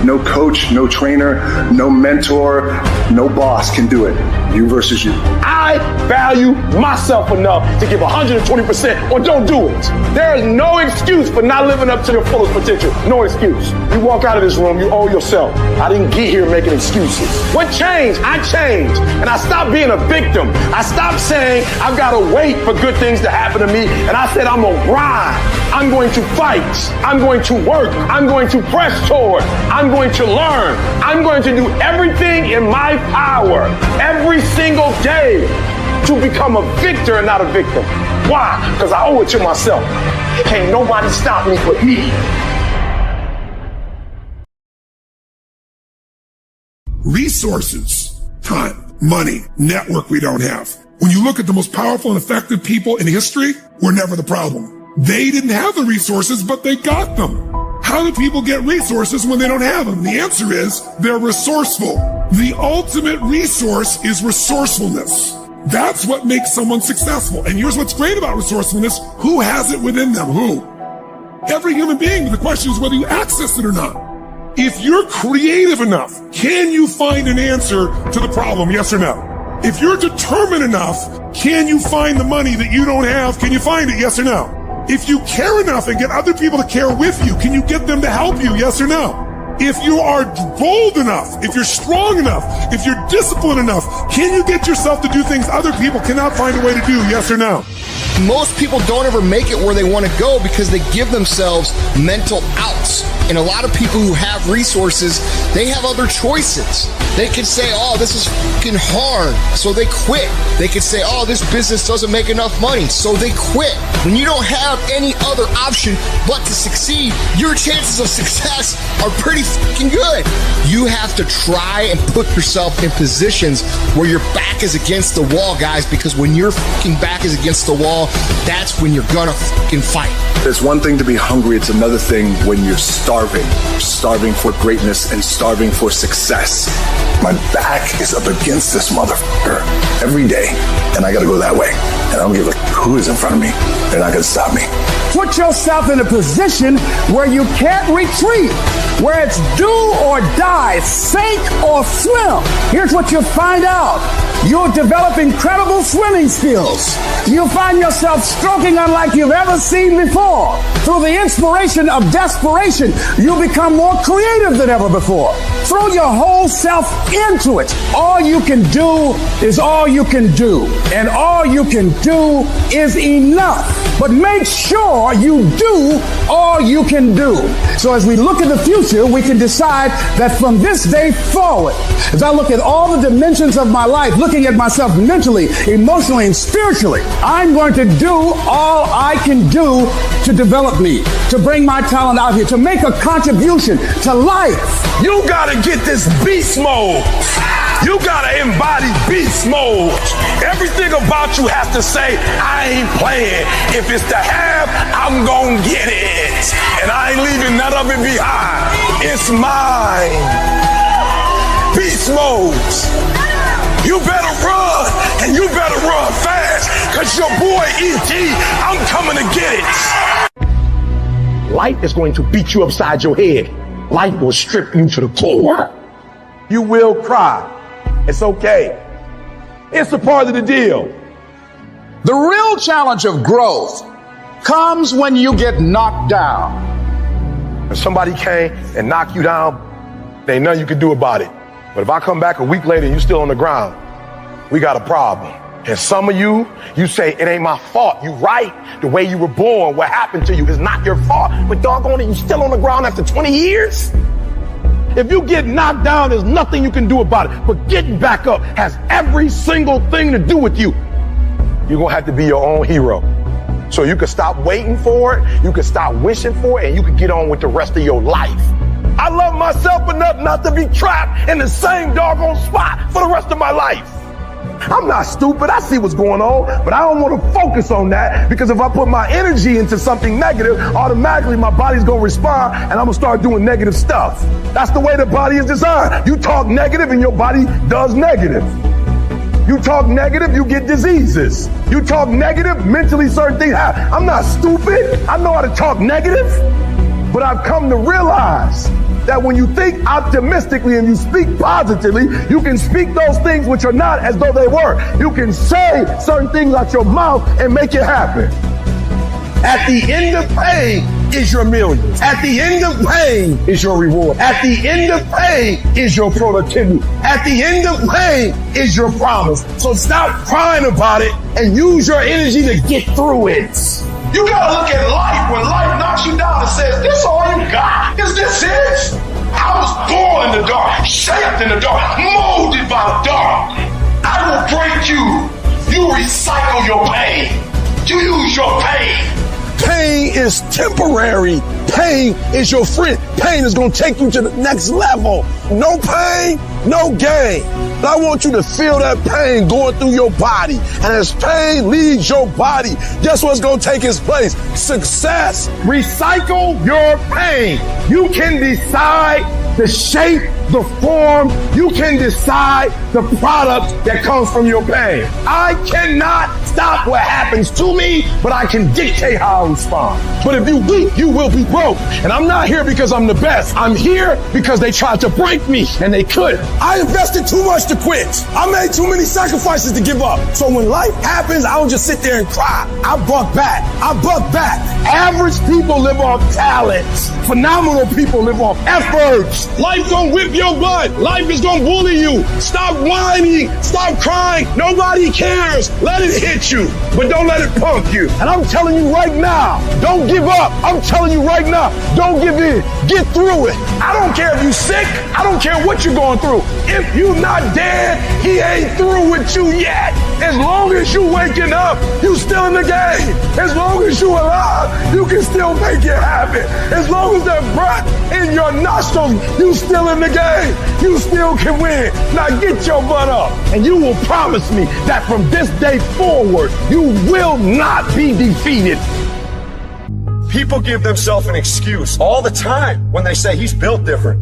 No coach, no trainer, no mentor, no boss can do it. You versus you. I value myself enough to give 120% or don't do it. There is no excuse for not living up to your fullest potential. No excuse. You walk out of this room, you owe yourself. I didn't get here making excuses. What changed? I changed. And I stopped being a victim. I stopped saying I've got to wait for good things to happen to me. And I said I'm going to grind. I'm going to fight. I'm going to work. I'm going to press toward. I'm going to learn. I'm going to do everything in my power every single day to become a victor and not a victim. Why? Because I owe it to myself. Can't nobody stop me but me. Resources, time, money, network we don't have. When you look at the most powerful and effective people in history, we're never the problem. They didn't have the resources, but they got them. How do people get resources when they don't have them? The answer is they're resourceful. The ultimate resource is resourcefulness. That's what makes someone successful. And here's what's great about resourcefulness. Who has it within them? Who? Every human being. The question is whether you access it or not. If you're creative enough, can you find an answer to the problem? Yes or no? If you're determined enough, can you find the money that you don't have? Can you find it? Yes or no? If you care enough and get other people to care with you, can you get them to help you? Yes or no? If you are bold enough, if you're strong enough, if you're disciplined enough, can you get yourself to do things other people cannot find a way to do? Yes or no? Most people don't ever make it where they want to go because they give themselves mental outs. And a lot of people who have resources, they have other choices. They could say, oh, this is fucking hard, so they quit. They could say, oh, this business doesn't make enough money, so they quit. When you don't have any other option but to succeed, your chances of success are pretty fucking good. You have to try and put yourself in positions where your back is against the wall, guys, because when your fucking back is against the wall, that's when you're gonna fucking fight. It's one thing to be hungry, it's another thing when you're starving for greatness and starving for success. My back is up against this motherfucker every day, and I gotta go that way. And I don't give a who is in front of me. They're not gonna stop me. Put yourself in a position where you can't retreat, where it's do or die, sink or swim. Here's what you'll find out. You'll develop incredible swimming skills. You'll find yourself stroking unlike you've ever seen before. Through the inspiration of desperation, you'll become more creative than ever before. Throw your whole self into it. All you can do is all you can do. And all you can do is enough. But make sure you do all you can do. So as we look at the future, we can decide that from this day forward, as I look at all the dimensions of my life, looking at myself mentally, emotionally, and spiritually, I'm going to do all I can do to develop me, to bring my talent out here, to make a contribution to life. You gotta get this beast mode. You gotta embody beast mode. Everything about you has to say, I ain't playing. If it's to have, I'm gonna get it. And I ain't leaving none of it behind. It's mine. Beast mode. You better run, and you better run fast, cause your boy E.T., I'm coming to get it. Life is going to beat you upside your head. Life will strip you to the core. You will cry. It's okay. It's a part of the deal. The real challenge of growth comes when you get knocked down. If somebody came and knocked you down, there ain't nothing you can do about it. But if I come back a week later and you're still on the ground, we got a problem. And some of you say, it ain't my fault. You right. The way you were born, what happened to you is not your fault. But doggone it, you still on the ground after 20 years? If you get knocked down, there's nothing you can do about it. But getting back up has every single thing to do with you. You're going to have to be your own hero. So you can stop waiting for it, you can stop wishing for it, and you can get on with the rest of your life. I love myself enough not to be trapped in the same doggone spot for the rest of my life. I'm not stupid. I see what's going on, but I don't want to focus on that, because if I put my energy into something negative, automatically my body's going to respond and I'm going to start doing negative stuff. That's the way the body is designed. You talk negative and your body does negative. You talk negative, you get diseases. You talk negative, mentally certain things happen. I'm not stupid. I know how to talk negative, but I've come to realize that when you think optimistically and you speak positively, you can speak those things which are not as though they were. You can say certain things out your mouth and make it happen. At the end of pain is your million. At the end of pain is your reward. At the end of pain is your productivity. At the end of pain is your promise. So stop crying about it and use your energy to get through it. You gotta look at life when life knocks you down and says, this all you got? Is this it? I was born in the dark, shaped in the dark, molded by the dark. I will break you. You recycle your pain. You use your pain. Pain is temporary. Pain is your friend. Pain is going to take you to the next level. No pain, no gain. But I want you to feel that pain going through your body. And as pain leaves your body, guess what's going to take its place? Success. Recycle your pain. You can decide the shape, the form. You can decide the product that comes from your pain. I cannot stop what happens to me, but I can dictate how I respond. But if you're weak, you will be broke. And I'm not here because I'm the best. I'm here because they tried to break me, and they couldn't. I invested too much to quit. I made too many sacrifices to give up. So when life happens, I don't just sit there and cry. I buck back. Average people live off talents. Phenomenal people live off efforts. Life gonna whip your butt. Life is gonna bully you. Stop whining. Stop crying. Nobody cares. Let it hit you, but don't let it punk you. And I'm telling you right now, don't give up. I'm telling you right now, don't give in. Get through it. I don't care if you're sick. I don't care what you're going through. If you're not dead, he ain't through with you yet. As long as you waking up, you still in the game. As long as you alive, you can still make it happen. As long as there's breath in your nostrils, you still in the game. You still can win. Now get your butt up, and you will promise me that from this day forward, you will not be defeated. People give themselves an excuse all the time when they say he's built different.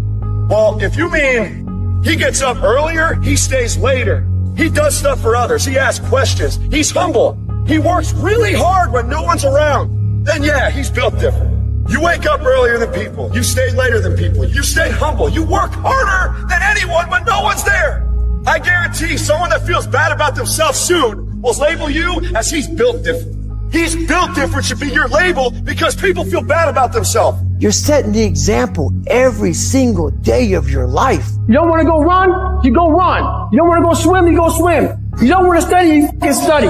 Well, if you mean he gets up earlier, he stays later. He does stuff for others. He asks questions. He's humble. He works really hard when no one's around. Then yeah, he's built different. You wake up earlier than people. You stay later than people. You stay humble. You work harder than anyone when no one's there. I guarantee someone that feels bad about themselves soon will label you as he's built different. He's built different should be your label because people feel bad about themselves. You're setting the example every single day of your life. You don't want to go run? You go run. You don't want to go swim? You go swim. You don't want to study? You can study.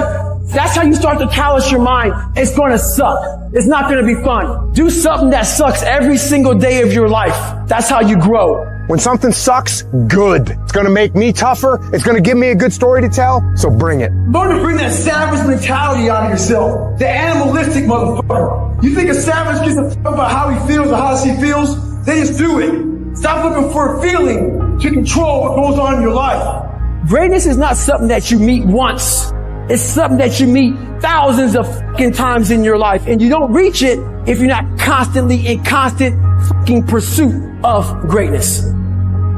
That's how you start to callous your mind. It's going to suck. It's not going to be fun. Do something that sucks every single day of your life. That's how you grow. When something sucks, good. It's going to make me tougher. It's going to give me a good story to tell. So bring it. Learn to bring that savage mentality out of yourself. The animalistic motherfucker. You think a savage gives a fuck about how he feels or how she feels? They just do it. Stop looking for a feeling to control what goes on in your life. Greatness is not something that you meet once. It's something that you meet thousands of fucking times in your life. And you don't reach it if you're not constantly in constant fucking pursuit of greatness.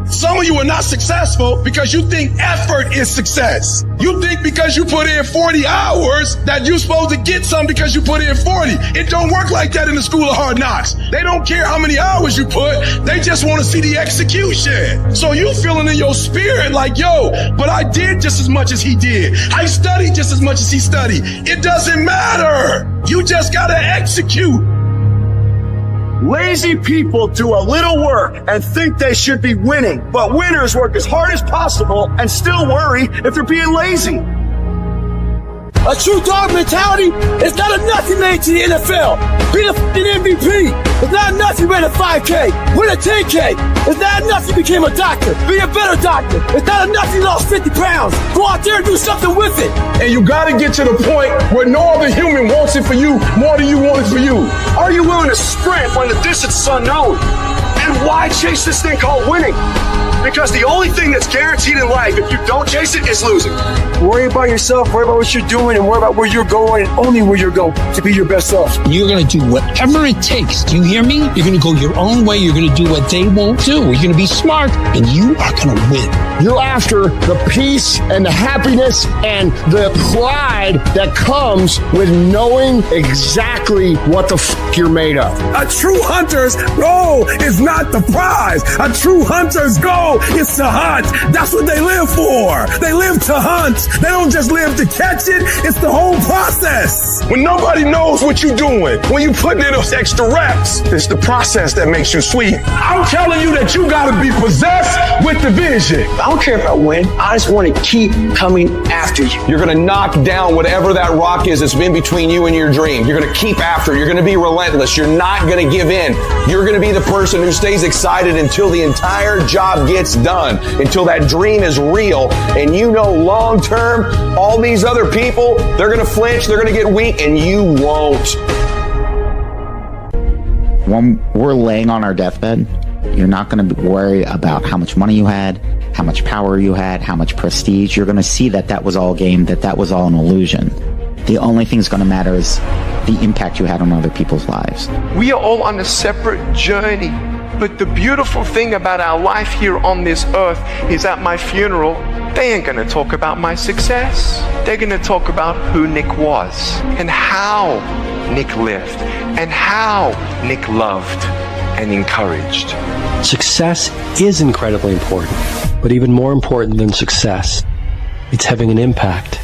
Some of you are not successful because you think effort is success. You think because you put in 40 hours that you're supposed to get some because you put in 40. It don't work like that in the school of hard knocks. They don't care how many hours you put. They just want to see the execution. So you feeling in your spirit like, yo, but I did just as much as he did. I studied just as much as he studied. It doesn't matter. You just got to execute. Lazy people do a little work and think they should be winning, but winners work as hard as possible and still worry if they're being lazy. A true dog mentality is not enough you made to the NFL. Be the fucking MVP. It's not enough you ran a 5K. Win a 10K. It's not enough you became a doctor. Be a better doctor. It's not enough you lost 50 pounds. Go out there and do something with it. And you got to get to the point where no other human wants it for you more than you want it for you. Are you willing to sprint when the distance is unknown? And why chase this thing called winning? Because the only thing that's guaranteed in life, if you don't chase it, is losing. Worry about yourself, worry about what you're doing, and worry about where you're going, and only where you're going to be your best self. You're going to do whatever it takes. Do you hear me? You're going to go your own way. You're going to do what they won't do. You're going to be smart, and you are going to win. You're after the peace and the happiness and the pride that comes with knowing exactly what the f*** you're made of. A true hunter's goal is not the prize. A true hunter's goal is to hunt. That's what they live for. They live to hunt. They don't just live to catch it. It's the whole process. When nobody knows what you're doing, when you put in those extra reps, it's the process that makes you sweet. I'm telling you that you got to be possessed with the vision. I don't care if I win. I just want to keep coming after you. You're going to knock down whatever that rock is that's been between you and your dream. You're going to keep after it. You're going to be relentless. You're not going to give in. You're going to be the person who stays excited until the entire job gets done, until that dream is real. And you know long term, all these other people, they're going to flinch, they're going to get weak, and you won't. When we're laying on our deathbed, you're not going to worry about how much money you had, how much power you had, how much prestige. You're going to see that that was all game, that was all an illusion. The only thing that's going to matter is the impact you had on other people's lives. We are all on a separate journey. But the beautiful thing about our life here on this earth is at my funeral, they ain't gonna talk about my success. They're gonna talk about who Nick was and how Nick lived and how Nick loved and encouraged. Success is incredibly important, but even more important than success, it's having an impact.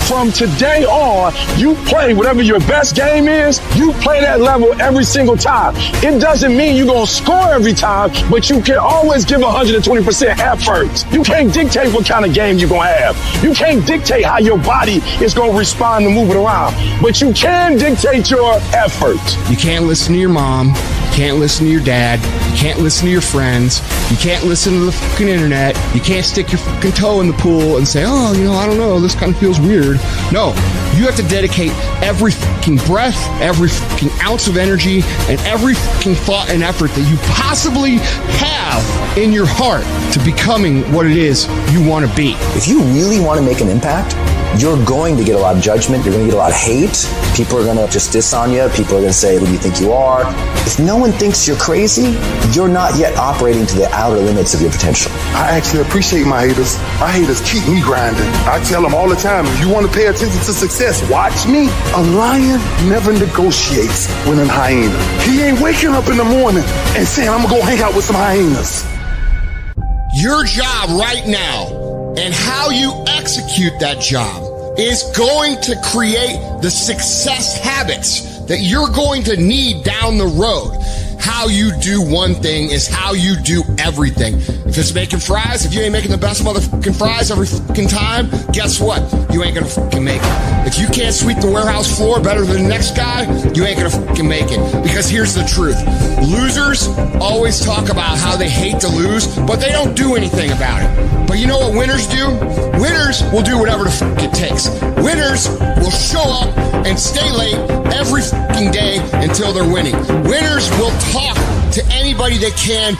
From today on, you play whatever your best game is, you play that level every single time. It doesn't mean you're going to score every time, but you can always give 120% effort. You can't dictate what kind of game you're going to have. You can't dictate how your body is going to respond to moving around, but you can dictate your effort. You can't listen to your mom. You can't listen to your dad. You can't listen to your friends. You can't listen to the fucking internet. You can't stick your fucking toe in the pool and say, oh, I don't know, this kind of feels weird. No, you have to dedicate every fucking breath, every fucking ounce of energy, and every fucking thought and effort that you possibly have in your heart to becoming what it is you want to be. If you really want to make an impact, you're going to get a lot of judgment. You're going to get a lot of hate. People are going to just diss on you. People are going to say, who do you think you are? If no one thinks you're crazy, you're not yet operating to the outer limits of your potential. I actually appreciate my haters. My haters keep me grinding. I tell them all the time, if you want to pay attention to success, watch me. A lion never negotiates with a hyena. He ain't waking up in the morning and saying, I'm going to go hang out with some hyenas. Your job right now and how you execute that job is going to create the success habits that you're going to need down the road. How you do one thing is how you do everything. If it's making fries, if you ain't making the best motherfucking fries every fucking time, guess what? You ain't gonna fucking make it. If you can't sweep the warehouse floor better than the next guy, you ain't gonna fucking make it. Because here's the truth. Losers always talk about how they hate to lose, but they don't do anything about it. But you know what winners do? Winners will do whatever the fuck it takes. Winners will show up and stay late every fucking day until they're winning. Winners will talk to anybody that can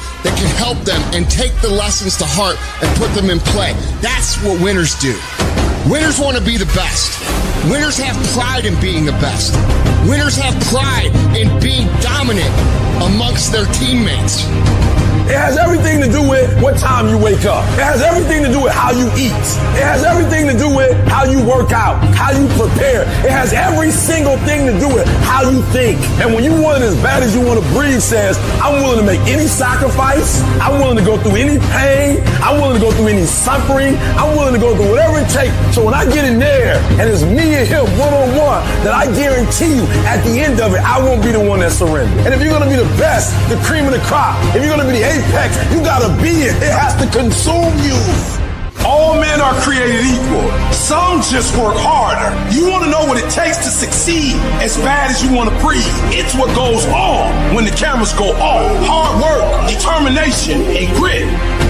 help them and take the lessons to heart and put them in play. That's what winners do. Winners want to be the best. Winners have pride in being the best. Winners have pride in being dominant amongst their teammates. It has everything to do with what time you wake up. It has everything to do with how you eat. It has everything to do with how you work out, how you prepare. It has every single thing to do with how you think. And when you want it as bad as you want to breathe says, I'm willing to make any sacrifice. I'm willing to go through any pain. I'm willing to go through any suffering. I'm willing to go through whatever it takes. So when I get in there and it's me and him one-on-one, that I guarantee you at the end of it, I won't be the one that surrenders. And if you're going to be the best, the cream of the crop, if you're going to be the apex, you gotta be it. It has to consume you. All men are created equal. Some just work harder. You want to know what it takes to succeed as bad as you want to breathe. It's what goes on when the cameras go off. Hard work, determination, and grit.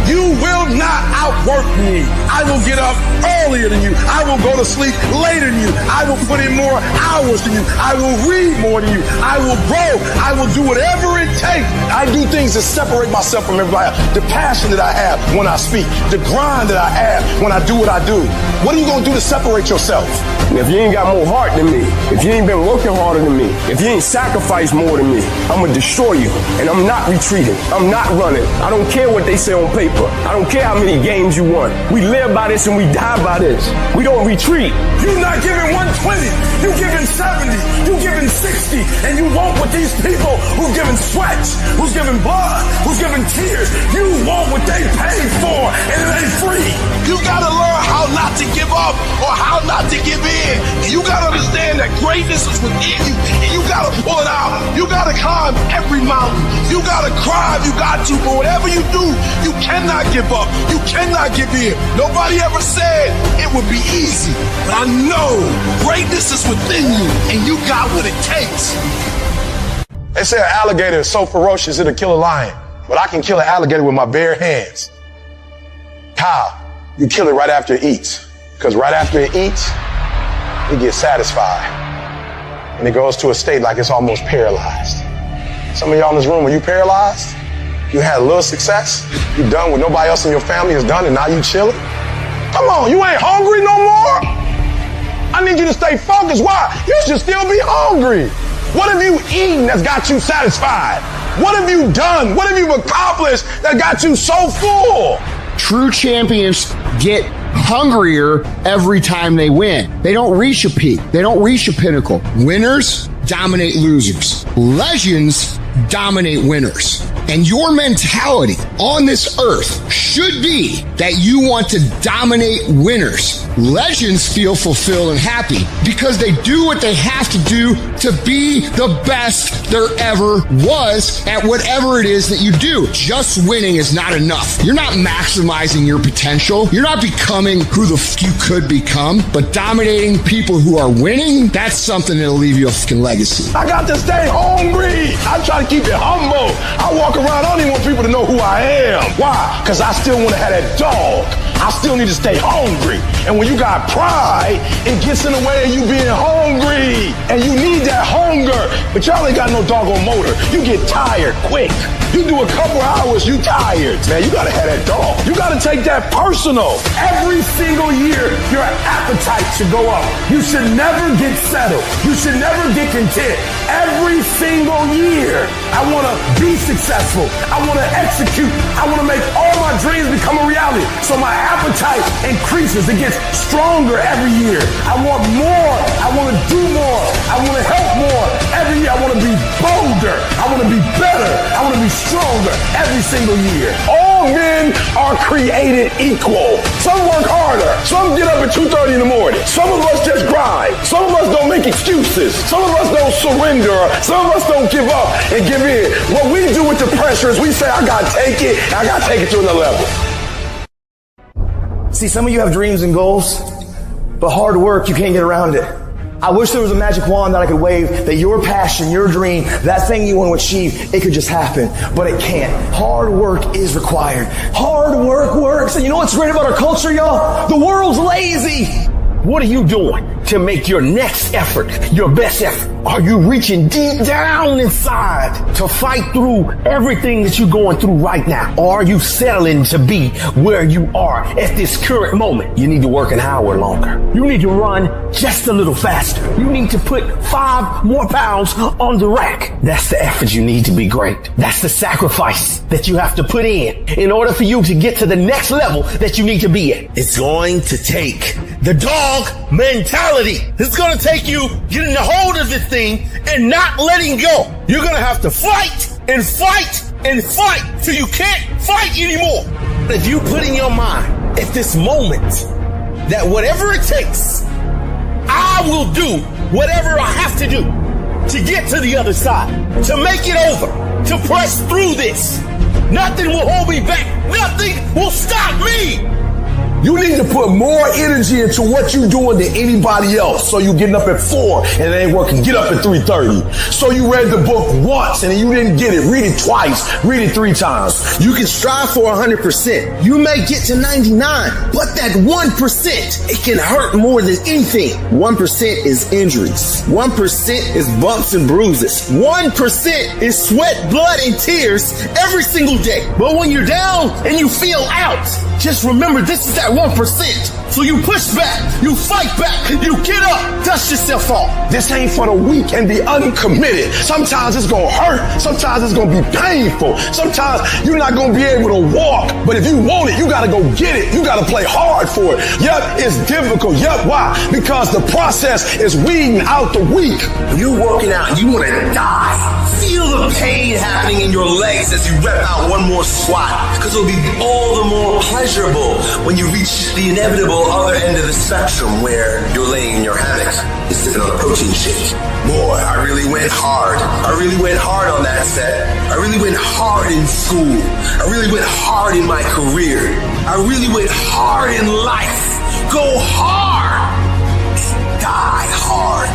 You will not outwork me. I will get up earlier than you. I will go to sleep later than you. I will put in more hours than you. I will read more than you. I will grow. I will do whatever it takes. I do things to separate myself from everybody else. The passion that I have when I speak. The grind that I have when I do what I do. What are you going to do to separate yourself? If you ain't got more heart than me, if you ain't been working harder than me, if you ain't sacrificed more than me, I'm going to destroy you. And I'm not retreating. I'm not running. I don't care what they say on paper. I don't care how many games you won. We live by this and we die by this. We don't retreat. You're not giving 120. You're giving 70. You're giving 60. And you want what these people who's giving sweat, who's giving blood, who's giving tears, you want what they paid for, and it ain't free. You gotta learn how not to give up or how not to give in. And you gotta understand that greatness is within you, and you gotta pull it out. You gotta climb every mountain. You gotta cry if you got to, but whatever you do, you cannot give up. You cannot give in. Nobody ever said it would be easy. But I know greatness is within you, and you got what it takes. They say an alligator is so ferocious it'll kill a lion, but I can kill an alligator with my bare hands. How? You kill it right after it eats. Because right after it eats, it gets satisfied. And it goes to a state like it's almost paralyzed. Some of y'all in this room, are you paralyzed? You had a little success? You done what nobody else in your family has done and now you chilling? Come on, you ain't hungry no more? I need you to stay focused. Why? You should still be hungry. What have you eaten that's got you satisfied? What have you done? What have you accomplished that got you so full? True champions get hungrier every time they win. They don't reach a peak. They don't reach a pinnacle. Winners dominate losers. Legends dominate winners. And your mentality on this earth should be that you want to dominate winners. Legends feel fulfilled and happy because they do what they have to do to be the best there ever was at whatever it is that you do. Just winning is not enough. You're not maximizing your potential. You're not becoming who the you could become, but dominating people who are winning, that's something that'll leave you a fucking legacy. I got to stay hungry. I try to keep it humble. I walk around, I don't even want people to know who I am. Why? Because I still want to have that dog. I still need to stay hungry. And when you got pride, it gets in the way of you being hungry. And you need that hunger. But y'all ain't got no doggone motor. You get tired quick. You do a couple hours, you tired. Man, you gotta have that dog. You gotta take that personal. Every single year, your appetite should go up. You should never get settled. You should never get content. Every single year, I want to be successful. I want to execute. I want to make all my dreams become a reality. So my appetite increases. It gets stronger every year. I want more. I want to do more. I want to help more. Every year, I want to be bolder. I want to be better. I want to be stronger every single year. All men are created equal. Some work harder. Some get up at 2:30 in the morning. Some of us just grind. Some of us don't make excuses. Some of us don't surrender. Some of us don't give up and give in. What we do with the pressure is we say, I gotta take it, and I gotta take it to another level. See, some of you have dreams and goals, but hard work, you can't get around it. I wish there was a magic wand that I could wave that your passion, your dream, that thing you want to achieve, it could just happen, but it can't. Hard work is required. Hard work works. And you know what's great about our culture, y'all? The world's lazy. What are you doing to make your next effort your best effort? Are you reaching deep down inside to fight through everything that you're going through right now? Or are you settling to be where you are at this current moment? You need to work an hour longer. You need to run just a little faster. You need to put 5 more pounds on the rack. That's the effort you need to be great. That's the sacrifice that you have to put in order for you to get to the next level that you need to be at. It's going to take the dog mentality. It's going to take you getting a hold of this thing and not letting go. You're going to have to fight and fight and fight till you can't fight anymore. If you put in your mind at this moment that whatever it takes, I will do whatever I have to do to get to the other side, to make it over, to press through this. Nothing will hold me back. Nothing will stop me. You need to put more energy into what you're doing than anybody else. So you getting up at 4 and it ain't working. Get up at 3:30. So you read the book once and you didn't get it. Read it twice. Read it 3 times. You can strive for 100%. You may get to 99, but that 1%, it can hurt more than anything. 1% is injuries. 1% is bumps and bruises. 1% is sweat, blood, and tears every single day. But when you're down and you feel out, just remember this is that 1%. So you push back, you fight back, you get up, dust yourself off. This ain't for the weak and the uncommitted. Sometimes it's gonna hurt. Sometimes it's gonna be painful. Sometimes you're not gonna be able to walk. But if you want it, you gotta go get it. You gotta play hard for it. Yep, it's difficult. Yep, why? Because the process is weeding out the weak. When you're working out and you wanna die, feel the pain happening in your legs as you rep out one more squat. Because it'll be all the more pleasurable when you reach the inevitable other end of the spectrum where you're laying in your hammock, you're sipping on a protein shake. Boy, I really went hard. I really went hard on that set. I really went hard in school. I really went hard in my career. I really went hard in life. Go hard. Die hard.